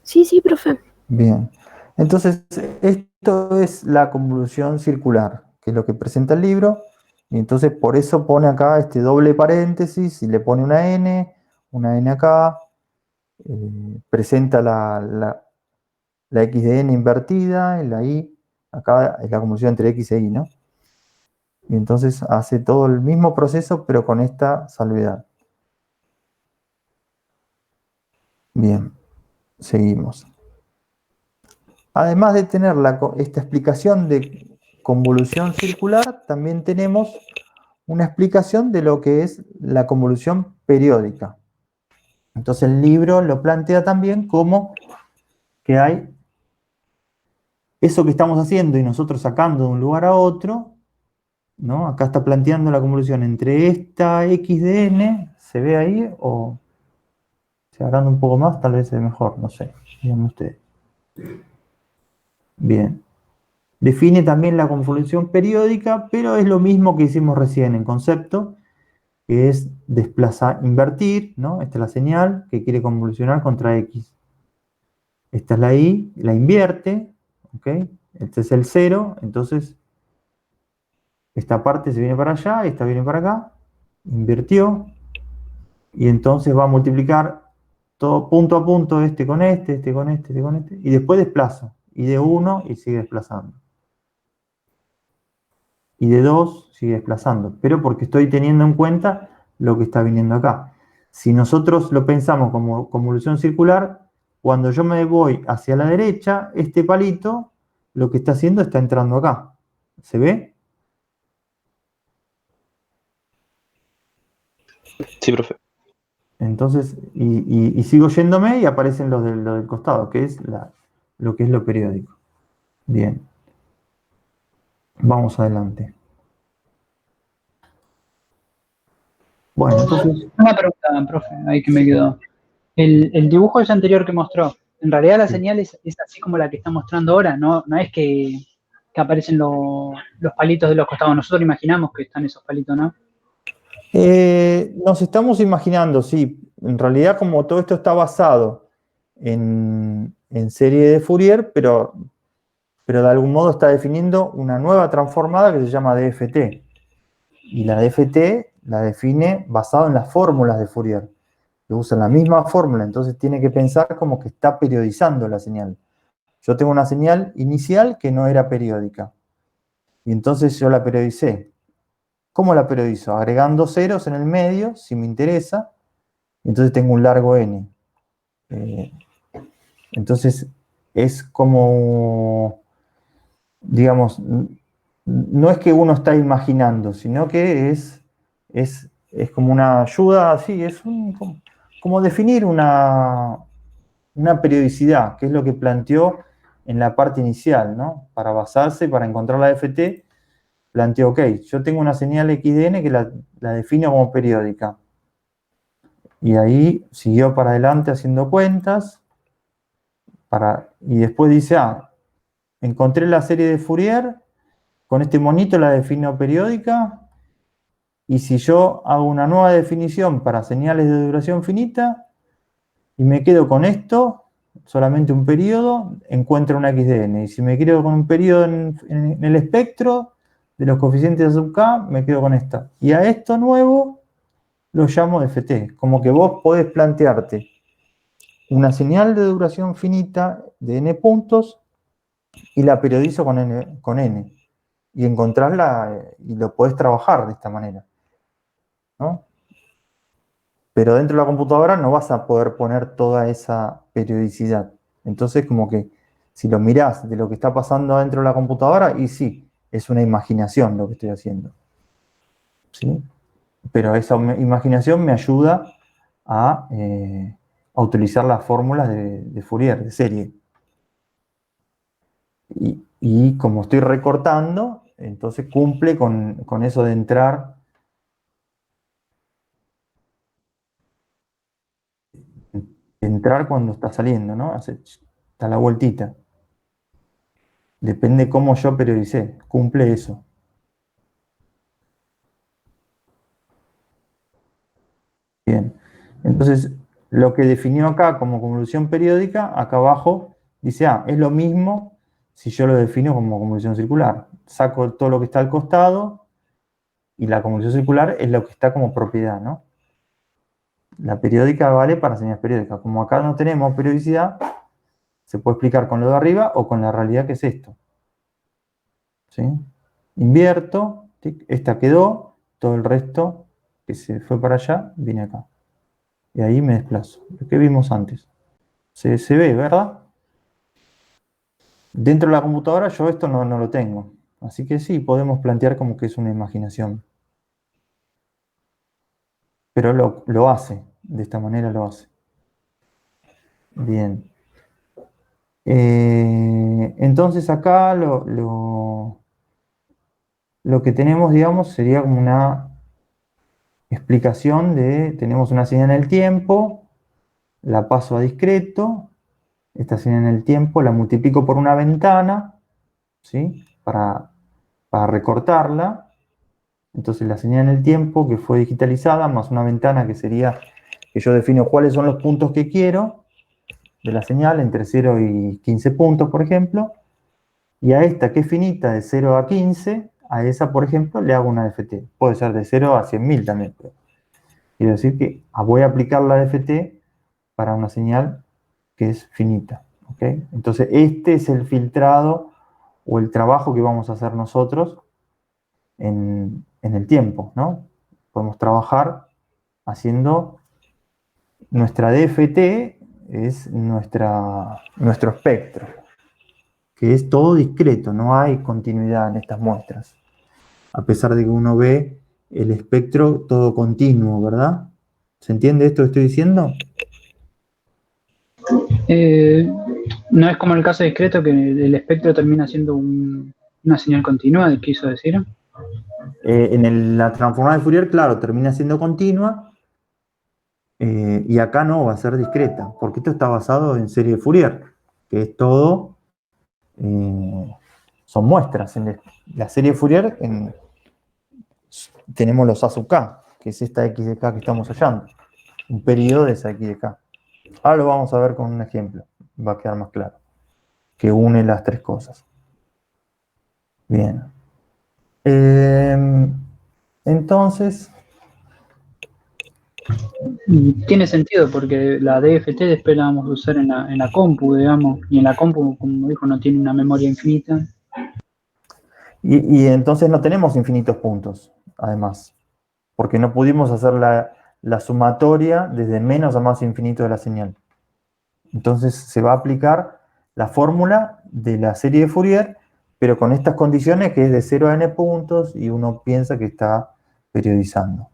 Sí, sí, profe. Bien. Entonces, esto es la convolución circular, que es lo que presenta el libro. Y entonces, por eso pone acá este doble paréntesis y le pone una n acá. Presenta la x de n invertida, y la y. Acá es la convolución entre x e y, ¿no? Y entonces hace todo el mismo proceso, pero con esta salvedad. Bien, seguimos. Además de tener esta explicación de convolución circular, también tenemos una explicación de lo que es la convolución periódica. Entonces el libro lo plantea también como que hay eso que estamos haciendo y nosotros sacando de un lugar a otro, ¿no? Acá está planteando la convolución entre esta x de n, ¿se ve ahí? O si agrando un poco más, tal vez es mejor, no sé, díganme ustedes. Bien. Define también la convolución periódica, pero es lo mismo que hicimos recién en concepto, que es desplazar, invertir, ¿no? Esta es la señal que quiere convolucionar contra x. Esta es la y, la invierte, ¿ok? Este es el 0, entonces esta parte se viene para allá, esta viene para acá, invirtió, y entonces va a multiplicar todo punto a punto, este con este, este con este, este con este, y después desplazo, y de 1 y sigue desplazando. Y de 2 sigue desplazando, pero porque estoy teniendo en cuenta lo que está viniendo acá. Si nosotros lo pensamos como convolución circular, cuando yo me voy hacia la derecha, este palito lo que está haciendo está entrando acá. ¿Se ve? Sí, profe. Entonces, y sigo yéndome y aparecen los del costado, que es lo que es lo periódico. Bien. Vamos adelante. Bueno, entonces... Una pregunta, profe, ahí que me quedó. El dibujo ese anterior que mostró, En realidad la Sí. señal es así como la que está mostrando ahora, no es que aparecen los palitos de los costados. Nosotros imaginamos que están esos palitos, ¿no? Nos estamos imaginando, sí, en realidad como todo esto está basado en serie de Fourier, pero de algún modo está definiendo una nueva transformada que se llama DFT. Y la DFT la define basado en las fórmulas de Fourier, que usan la misma fórmula, entonces tiene que pensar como que está periodizando la señal. Yo tengo una señal inicial que no era periódica, y entonces yo la periodicé. ¿Cómo la periodizo? Agregando ceros en el medio, si me interesa, entonces tengo un largo n. Entonces es como, digamos, no es que uno está imaginando, sino que es como una ayuda, sí, como definir una periodicidad, que es lo que planteó en la parte inicial, ¿no? Para basarse, para encontrar la FT, planteó, ok, yo tengo una señal XDN que la defino como periódica. Y ahí siguió para adelante haciendo cuentas, y después dice, encontré la serie de Fourier, con este monito la defino periódica, y si yo hago una nueva definición para señales de duración finita, y me quedo con esto, solamente un periodo, encuentro una XDN. Y si me quedo con un periodo en el espectro de los coeficientes de sub k, me quedo con esta. Y a esto nuevo lo llamo FT. Como que vos podés plantearte una señal de duración finita de n puntos y la periodizo con n. Y encontrarla y lo podés trabajar de esta manera, ¿no? Pero dentro de la computadora no vas a poder poner toda esa periodicidad. Entonces, como que si lo mirás de lo que está pasando dentro de la computadora, y sí, es una imaginación lo que estoy haciendo. ¿Sí? Pero esa imaginación me ayuda a utilizar las fórmulas de Fourier, de serie. Y como estoy recortando, entonces cumple con eso de entrar cuando está saliendo, ¿no? Está la vueltita. Depende cómo yo periodicé, cumple eso. Bien, entonces lo que definió acá como convolución periódica, acá abajo dice, es lo mismo si yo lo defino como convolución circular. Saco todo lo que está al costado y la convolución circular es lo que está como propiedad, ¿no? La periódica vale para señales periódicas. Como acá no tenemos periodicidad, se puede explicar con lo de arriba o con la realidad que es esto. ¿Sí? Invierto, tic, esta quedó, todo el resto que se fue para allá, viene acá. Y ahí me desplazo. Lo que vimos antes. Se ve, ¿verdad? Dentro de la computadora yo esto no lo tengo. Así que sí, podemos plantear como que es una imaginación. Pero lo hace. De esta manera lo hace. Bien. Entonces acá lo que tenemos, digamos, sería como una explicación tenemos una señal en el tiempo, la paso a discreto, esta señal en el tiempo la multiplico por una ventana, ¿sí? Para recortarla. Entonces la señal en el tiempo que fue digitalizada, más una ventana que sería que yo defino cuáles son los puntos que quiero de la señal, entre 0 y 15 puntos, por ejemplo. Y a esta que es finita, de 0 a 15, a esa, por ejemplo, le hago una DFT. Puede ser de 0 a 100.000 también. Pero quiero decir que voy a aplicar la DFT para una señal que es finita. ¿Okay? Entonces, este es el filtrado o el trabajo que vamos a hacer nosotros en el tiempo, ¿no? Podemos trabajar haciendo nuestra DFT, es nuestro espectro, que es todo discreto, no hay continuidad en estas muestras. A pesar de que uno ve el espectro todo continuo, ¿verdad? ¿Se entiende esto que estoy diciendo? No es como el caso discreto que el espectro termina siendo una señal continua, quiso decir. La transformada de Fourier, claro, termina siendo continua, Y acá no, va a ser discreta, porque esto está basado en serie de Fourier, que es todo, son muestras. En la serie de Fourier tenemos los A sub k, que es esta x de k que estamos hallando, un periodo de esa x de k. Ahora lo vamos a ver con un ejemplo, va a quedar más claro, que une las tres cosas. Bien. Entonces, Y tiene sentido porque la DFT después la vamos a usar en la compu, digamos, y en la compu, como dijo, no tiene una memoria infinita. y entonces no tenemos infinitos puntos, además, porque no pudimos hacer la sumatoria desde menos a más infinito de la señal. Entonces se va a aplicar la fórmula de la serie de Fourier, pero con estas condiciones que es de 0 a n puntos y uno piensa que está periodizando.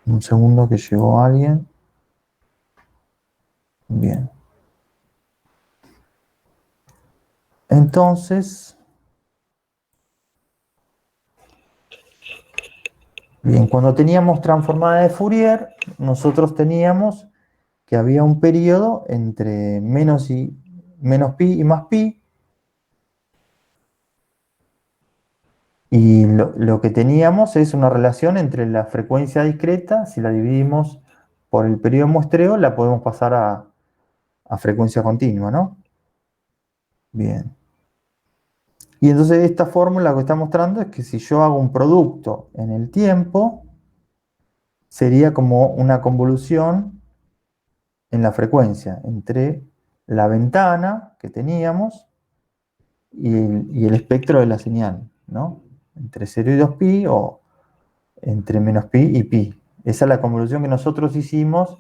Un segundo que llegó alguien. Bien. Entonces, bien, cuando teníamos transformada de Fourier, nosotros teníamos que había un periodo entre menos pi y más pi, y lo que teníamos es una relación entre la frecuencia discreta, si la dividimos por el periodo de muestreo, la podemos pasar a frecuencia continua, ¿no? Bien. Y entonces esta fórmula que está mostrando es que si yo hago un producto en el tiempo, sería como una convolución en la frecuencia entre la ventana que teníamos y el espectro de la señal, ¿no? Entre 0 y 2pi o entre menos pi y pi. Esa es la convolución que nosotros hicimos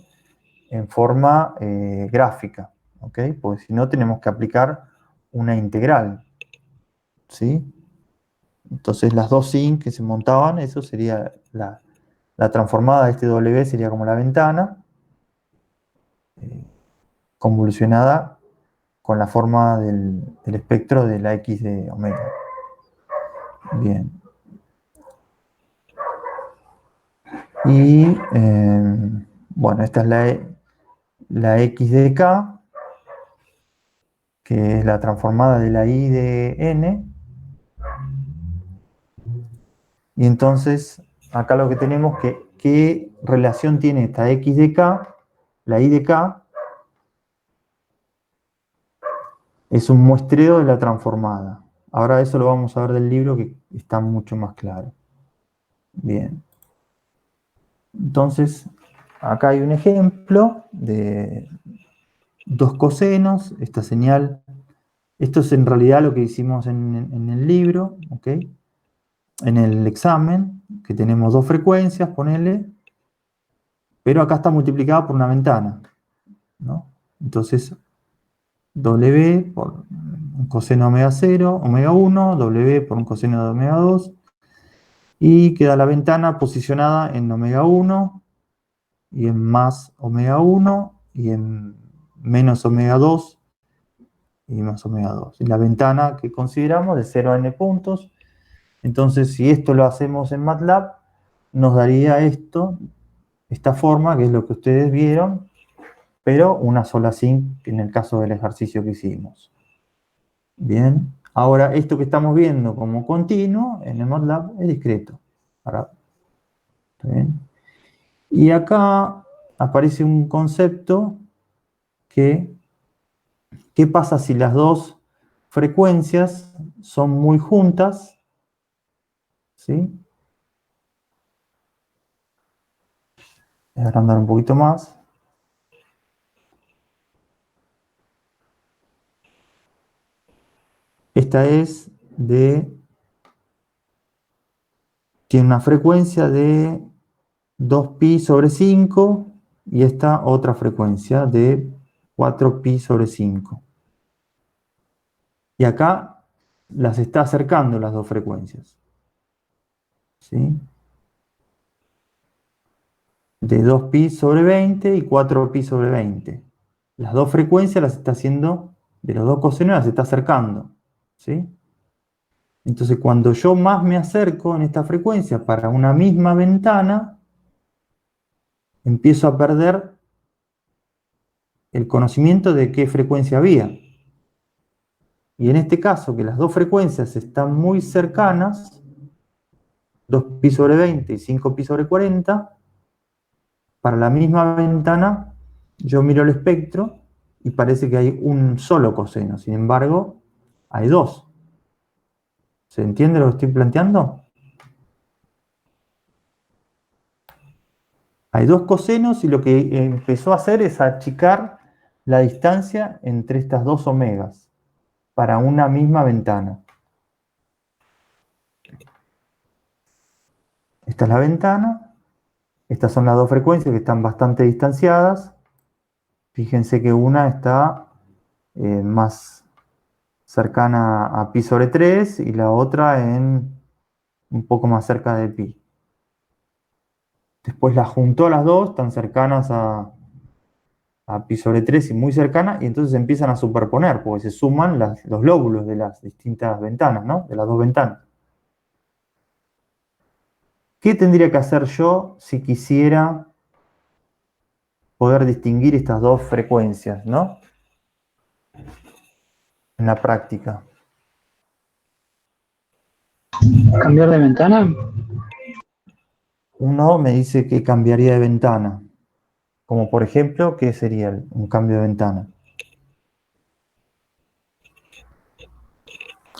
en forma gráfica, ¿ok? Porque si no tenemos que aplicar una integral, ¿sí? Entonces las dos sin que se montaban, eso sería la transformada de este W, sería como la ventana, convolucionada con la forma del espectro de la X de omega. Bien. Y bueno, esta es la X de K, que es la transformada de la I de N. Y entonces, acá lo que tenemos que, ¿qué relación tiene esta X de K? La I de K es un muestreo de la transformada. Ahora eso lo vamos a ver del libro que está mucho más claro. Bien. Entonces, acá hay un ejemplo de dos cosenos, esta señal. Esto es en realidad lo que hicimos en el libro, ¿ok? En el examen, que tenemos dos frecuencias, ponele, pero acá está multiplicada por una ventana, ¿no? Entonces, W por un coseno de omega 0, omega 1, W por un coseno de omega 2, y queda la ventana posicionada en omega 1, y en más omega 1, y en menos omega 2, y más omega 2. Y la ventana que consideramos de 0 a n puntos. Entonces, si esto lo hacemos en MATLAB, nos daría esto, esta forma, que es lo que ustedes vieron, pero una sola sin en el caso del ejercicio que hicimos. Bien, ahora esto que estamos viendo como continuo en el MATLAB es discreto. Ahora, ¿está bien? Y acá aparece un concepto que, ¿qué pasa si las dos frecuencias son muy juntas? ¿Sí? Voy a agrandar un poquito más. Esta es tiene una frecuencia de 2pi sobre 5 y esta otra frecuencia de 4pi sobre 5. Y acá las está acercando las dos frecuencias. ¿Sí? De 2pi sobre 20 y 4pi sobre 20. Las dos frecuencias las está haciendo, de los dos cosenos las está acercando. ¿Sí? Entonces cuando yo más me acerco en esta frecuencia para una misma ventana, empiezo a perder el conocimiento de qué frecuencia había. Y en este caso, que las dos frecuencias están muy cercanas, 2pi sobre 20 y 5pi sobre 40, para la misma ventana, yo miro el espectro y parece que hay un solo coseno. Sin embargo, hay dos. ¿Se entiende lo que estoy planteando? Hay dos cosenos y lo que empezó a hacer es achicar la distancia entre estas dos omegas para una misma ventana. Esta es la ventana. Estas son las dos frecuencias que están bastante distanciadas. Fíjense que una está más cercana a pi sobre 3 y la otra un poco más cerca de pi. Después las juntó las dos, están cercanas a pi sobre 3 y muy cercanas, y entonces empiezan a superponer, porque se suman los lóbulos de las distintas ventanas, ¿no? De las dos ventanas. ¿Qué tendría que hacer yo si quisiera poder distinguir estas dos frecuencias, ¿no? En la práctica. ¿Cambiar de ventana? Uno me dice que cambiaría de ventana. Como por ejemplo, ¿qué sería un cambio de ventana?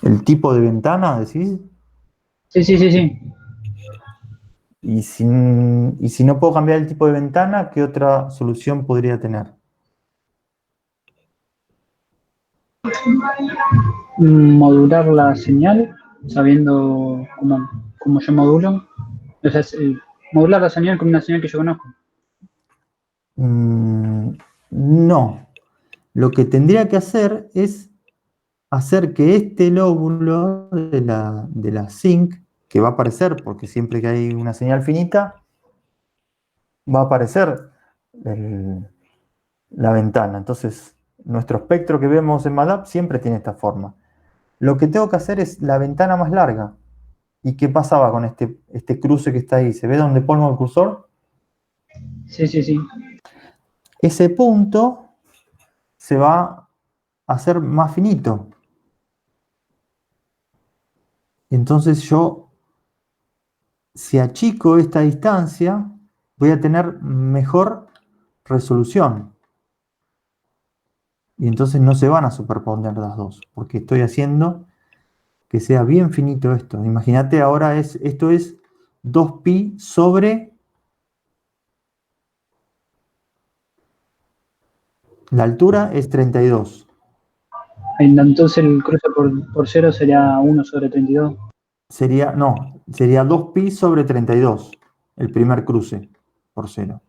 ¿El tipo de ventana, decís? Sí. Y si no puedo cambiar el tipo de ventana, ¿qué otra solución podría tener? Modular la señal, sabiendo cómo yo modulo. O sea, modular la señal con una señal que yo conozco. No. Lo que tendría que hacer es hacer que este lóbulo de la zinc, que va a aparecer, porque siempre que hay una señal finita, va a aparecer la ventana. Entonces, nuestro espectro que vemos en MATLAB siempre tiene esta forma. Lo que tengo que hacer es la ventana más larga. ¿Y qué pasaba con este cruce que está ahí? ¿Se ve dónde pongo el cursor? Sí. Ese punto se va a hacer más finito. Entonces yo, si achico esta distancia, voy a tener mejor resolución. Y entonces no se van a superponer las dos, porque estoy haciendo que sea bien finito esto. Imagínate ahora, esto es 2pi sobre... La altura es 32. Entonces el cruce por cero sería 1 sobre 32. Sería 2pi sobre 32, el primer cruce por cero.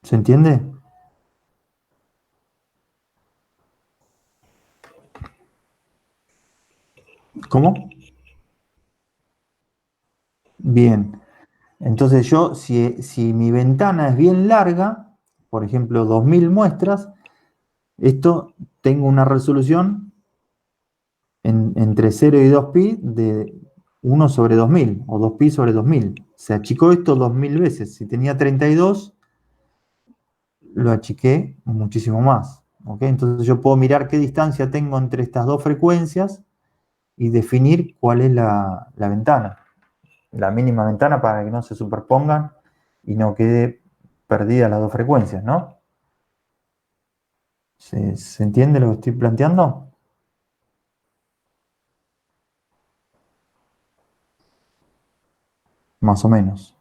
¿Se entiende? ¿Cómo? Bien. Entonces yo, si mi ventana es bien larga, por ejemplo 2000 muestras, esto tengo una resolución entre 0 y 2pi de 1 sobre 2000 o 2pi sobre 2000. Se achicó esto 2000 veces. Si tenía 32, lo achiqué muchísimo más. ¿Okay? Entonces yo puedo mirar qué distancia tengo entre estas dos frecuencias y definir cuál es la ventana, la mínima ventana para que no se superpongan y no quede perdida las dos frecuencias, ¿no? ¿Se entiende lo que estoy planteando? Más o menos.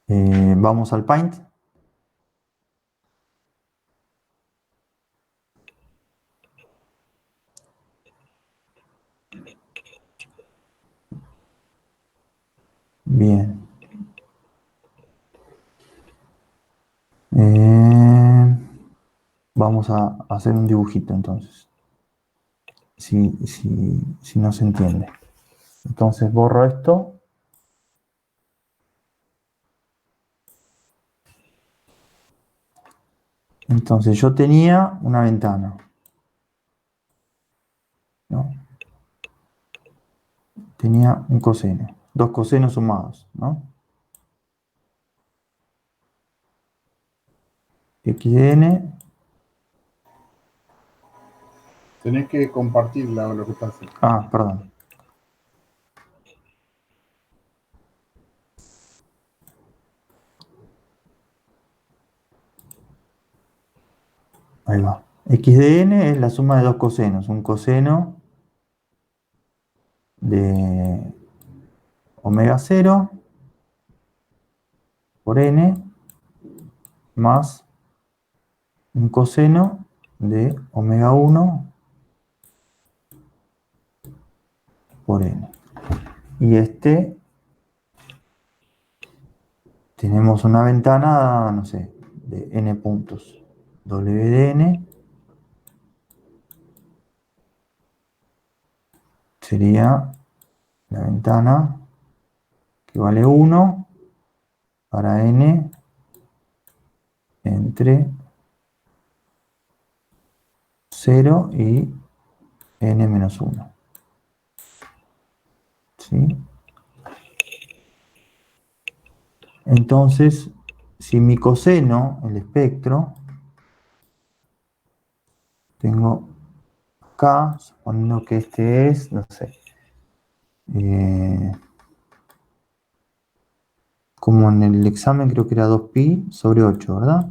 Vamos al Paint. Bien. Vamos a hacer un dibujito entonces. Si no se entiende. Entonces borro esto. Entonces yo tenía una ventana, ¿no? tenía un coseno, dos cosenos sumados, ¿no? X de n, Tenés que compartir lo que pasa. perdón. Ahí va. X de n es la suma de dos cosenos, un coseno de omega 0 por n más un coseno de omega 1 por n. Y tenemos una ventana, no sé, de n puntos. W de n sería la ventana que vale 1 para n entre 0 y n menos 1. ¿Sí? Entonces, si mi coseno, el espectro, tengo acá, suponiendo que este es, no sé, como en el examen creo que era 2pi sobre 8, ¿verdad?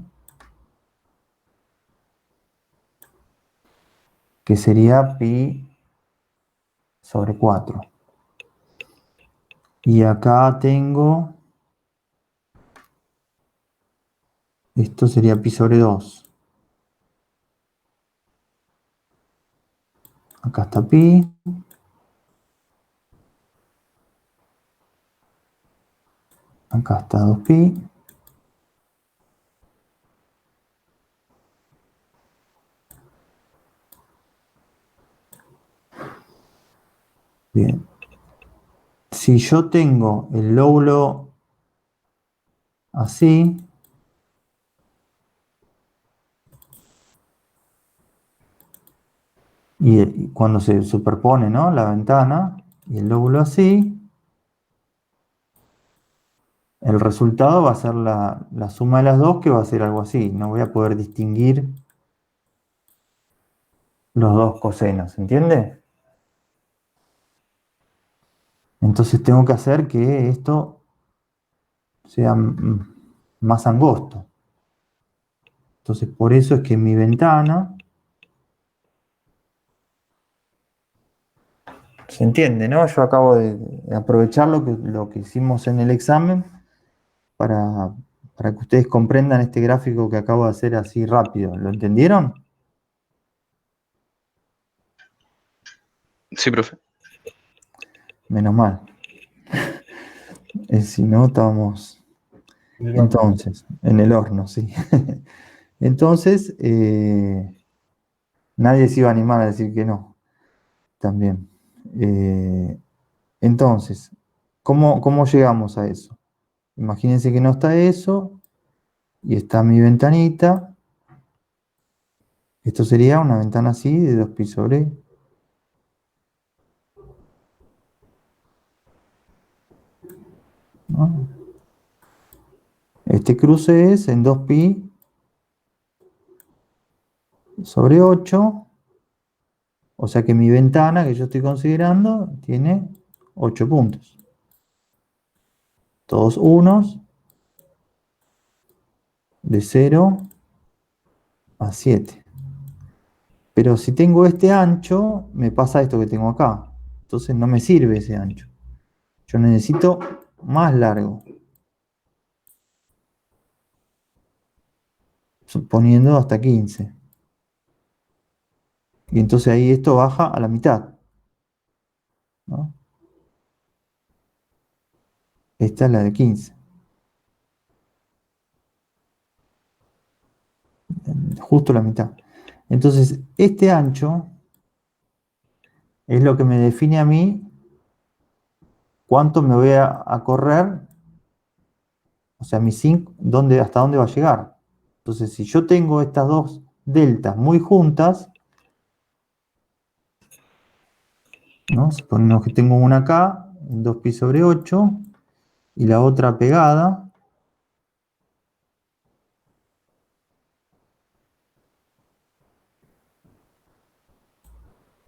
Que sería pi sobre 4. Y acá tengo, esto sería pi sobre 2. Acá está pi. Acá está 2pi. Bien. Si yo tengo el lóbulo así, y cuando se superpone, ¿no?, la ventana y el lóbulo así, el resultado va a ser la suma de las dos, que va a ser algo así. No voy a poder distinguir los dos cosenos, ¿entiende? Entonces tengo que hacer que esto sea más angosto. Entonces por eso es que mi ventana, ¿se entiende, no? Yo acabo de aprovechar lo que hicimos en el examen para que ustedes comprendan este gráfico que acabo de hacer así rápido. ¿Lo entendieron? Sí, profe. Menos mal. Si no, estábamos... Entonces, en el horno, sí. Entonces, nadie se iba a animar a decir que no. También. Entonces, ¿cómo llegamos a eso? Imagínense que no está eso, y está mi ventanita. Esto sería una ventana así, de 2pi sobre... ¿no? Este cruce es en 2pi sobre 8, o sea que mi ventana que yo estoy considerando tiene 8 puntos. Todos unos, de 0 a 7. Pero si tengo este ancho, me pasa esto que tengo acá. Entonces no me sirve ese ancho. Yo necesito más largo. Suponiendo hasta 15. Y entonces ahí esto baja a la mitad, ¿no? Esta es la de 15. Justo la mitad. Entonces, este ancho es lo que me define a mí cuánto me voy a correr, o sea, mi zinc, hasta dónde va a llegar. Entonces, si yo tengo estas dos deltas muy juntas, ¿no? Suponemos que tengo una acá, en 2pi sobre 8, y la otra pegada.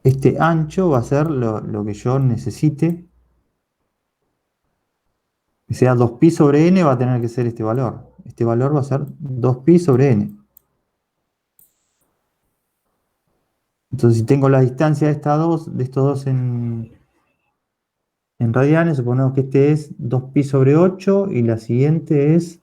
Este ancho va a ser lo que yo necesite. Que sea 2pi sobre n, va a tener que ser este valor. Este valor va a ser 2pi sobre n. Entonces, si tengo la distancia de estos dos en radianes, suponemos que este es 2pi sobre 8 y la siguiente es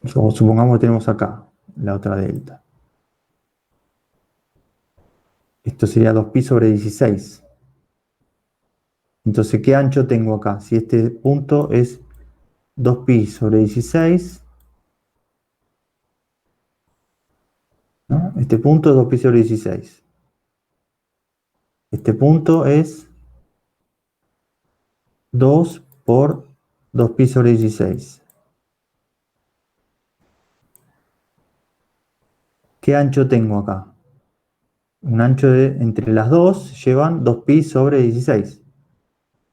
supongamos que tenemos acá la otra delta. Esto sería 2pi sobre 16. Entonces, ¿qué ancho tengo acá? Si este punto es 2pi sobre 16, ¿no? Este punto es 2pi sobre 16. Este punto es 2 por 2pi sobre 16. ¿Qué ancho tengo acá? Un ancho entre las dos llevan 2pi sobre 16.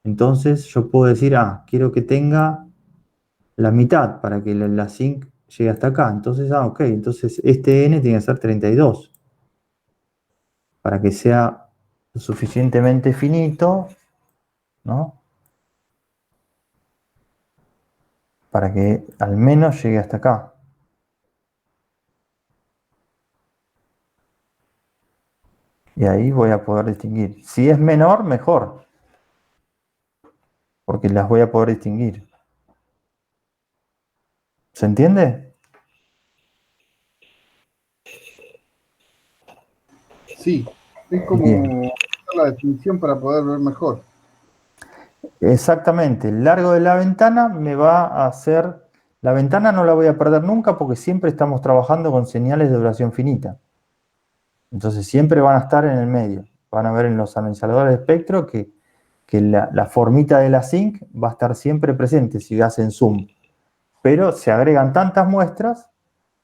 Entonces yo puedo decir, quiero que tenga la mitad para que la zinc llegue hasta acá. Entonces, ok, entonces este n tiene que ser 32. Para que sea lo suficientemente finito, ¿no? Para que al menos llegue hasta acá. Y ahí voy a poder distinguir. Si es menor, mejor. Porque las voy a poder distinguir. ¿Se entiende? Sí, es como Bien. la definición para poder ver mejor. Exactamente. El largo de la ventana me va a hacer... La ventana no la voy a perder nunca porque siempre estamos trabajando con señales de duración finita. Entonces siempre van a estar en el medio. Van a ver en los analizadores de espectro que la formita de la zinc va a estar siempre presente si hacen zoom. Pero se agregan tantas muestras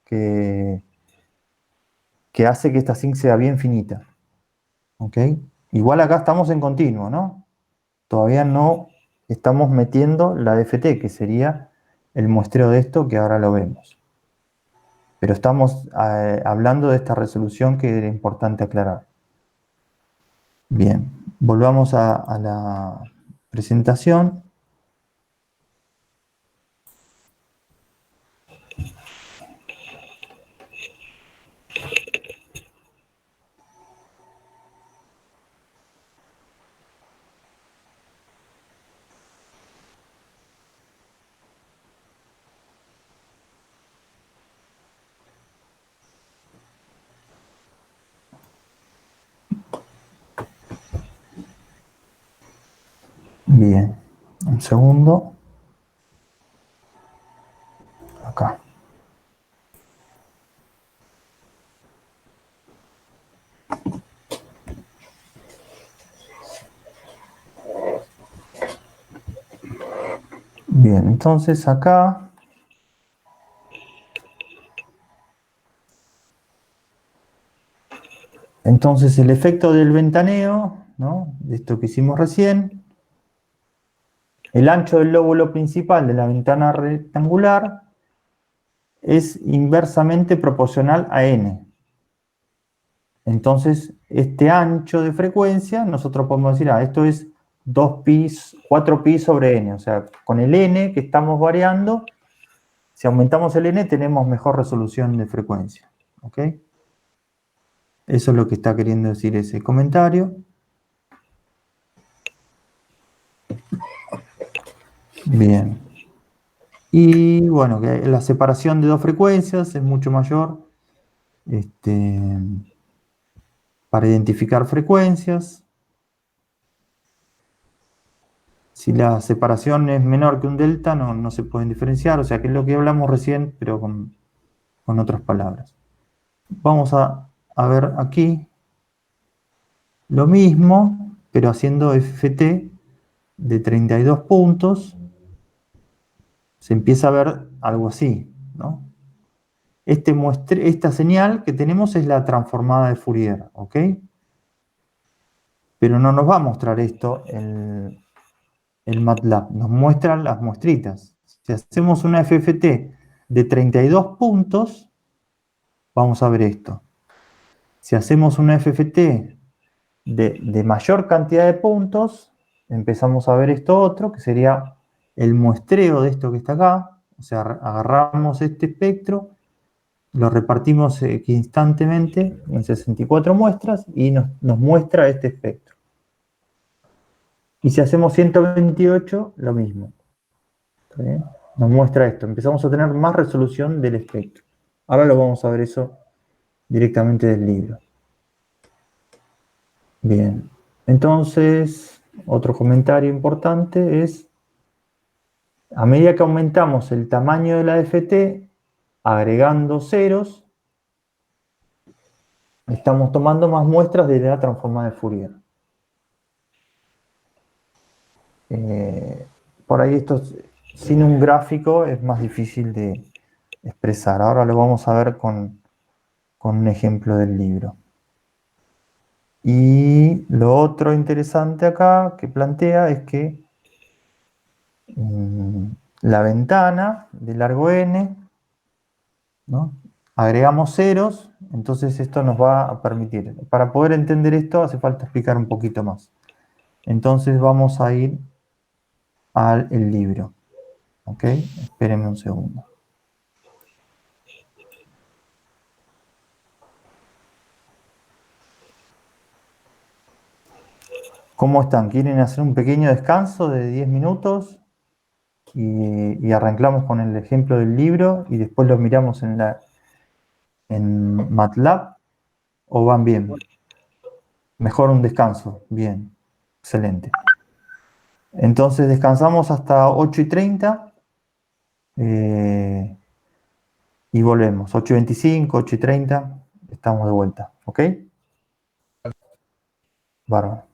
que hace que esta zinc sea bien finita. ¿Ok? Igual acá estamos en continuo, ¿no? Todavía no estamos metiendo la DFT, que sería el muestreo de esto que ahora lo vemos. Pero estamos hablando de esta resolución que era importante aclarar. Bien, volvamos a la presentación. Bien, un segundo. Acá. Bien, entonces acá entonces el efecto del ventaneo, ¿no? De esto que hicimos recién, el ancho del lóbulo principal de la ventana rectangular es inversamente proporcional a n. Entonces, este ancho de frecuencia, nosotros podemos decir, esto es 2pi, 4pi sobre n. O sea, con el n que estamos variando, si aumentamos el n, tenemos mejor resolución de frecuencia. ¿Ok? Eso es lo que está queriendo decir ese comentario. Bien. Y bueno, que la separación de dos frecuencias es mucho mayor para identificar frecuencias. Si la separación es menor que un delta, no se pueden diferenciar. O sea, que es lo que hablamos recién, pero con otras palabras. Vamos a ver aquí lo mismo, pero haciendo FT de 32 puntos. Se empieza a ver algo así, ¿no? esta señal que tenemos es la transformada de Fourier, ¿ok? Pero no nos va a mostrar esto el MATLAB, nos muestra las muestritas. Si hacemos una FFT de 32 puntos, vamos a ver esto. Si hacemos una FFT de mayor cantidad de puntos, empezamos a ver esto otro, que sería el muestreo de esto que está acá. O sea, agarramos este espectro, lo repartimos equidistantemente en 64 muestras y nos muestra este espectro. Y si hacemos 128, lo mismo. ¿Está bien? Nos muestra esto. Empezamos a tener más resolución del espectro. Ahora lo vamos a ver eso directamente del libro. Bien. Entonces, otro comentario importante es, a medida que aumentamos el tamaño de la FT, agregando ceros, estamos tomando más muestras de la transformada de Fourier. Por ahí esto, sin un gráfico, es más difícil de expresar. Ahora lo vamos a ver con un ejemplo del libro. Y lo otro interesante acá que plantea es que la ventana de largo n, ¿no? Agregamos ceros, entonces esto nos va a permitir. Para poder entender esto hace falta explicar un poquito más. Entonces vamos a ir al libro. ¿Ok? Espérenme un segundo. ¿Cómo están? ¿Quieren hacer un pequeño descanso de 10 minutos? Y arrancamos con el ejemplo del libro y después lo miramos en MATLAB, ¿o van bien? Mejor un descanso. Bien. Excelente. Entonces descansamos hasta 8:30 y volvemos. 8:25, 8:30, estamos de vuelta. ¿Ok? Bárbaro.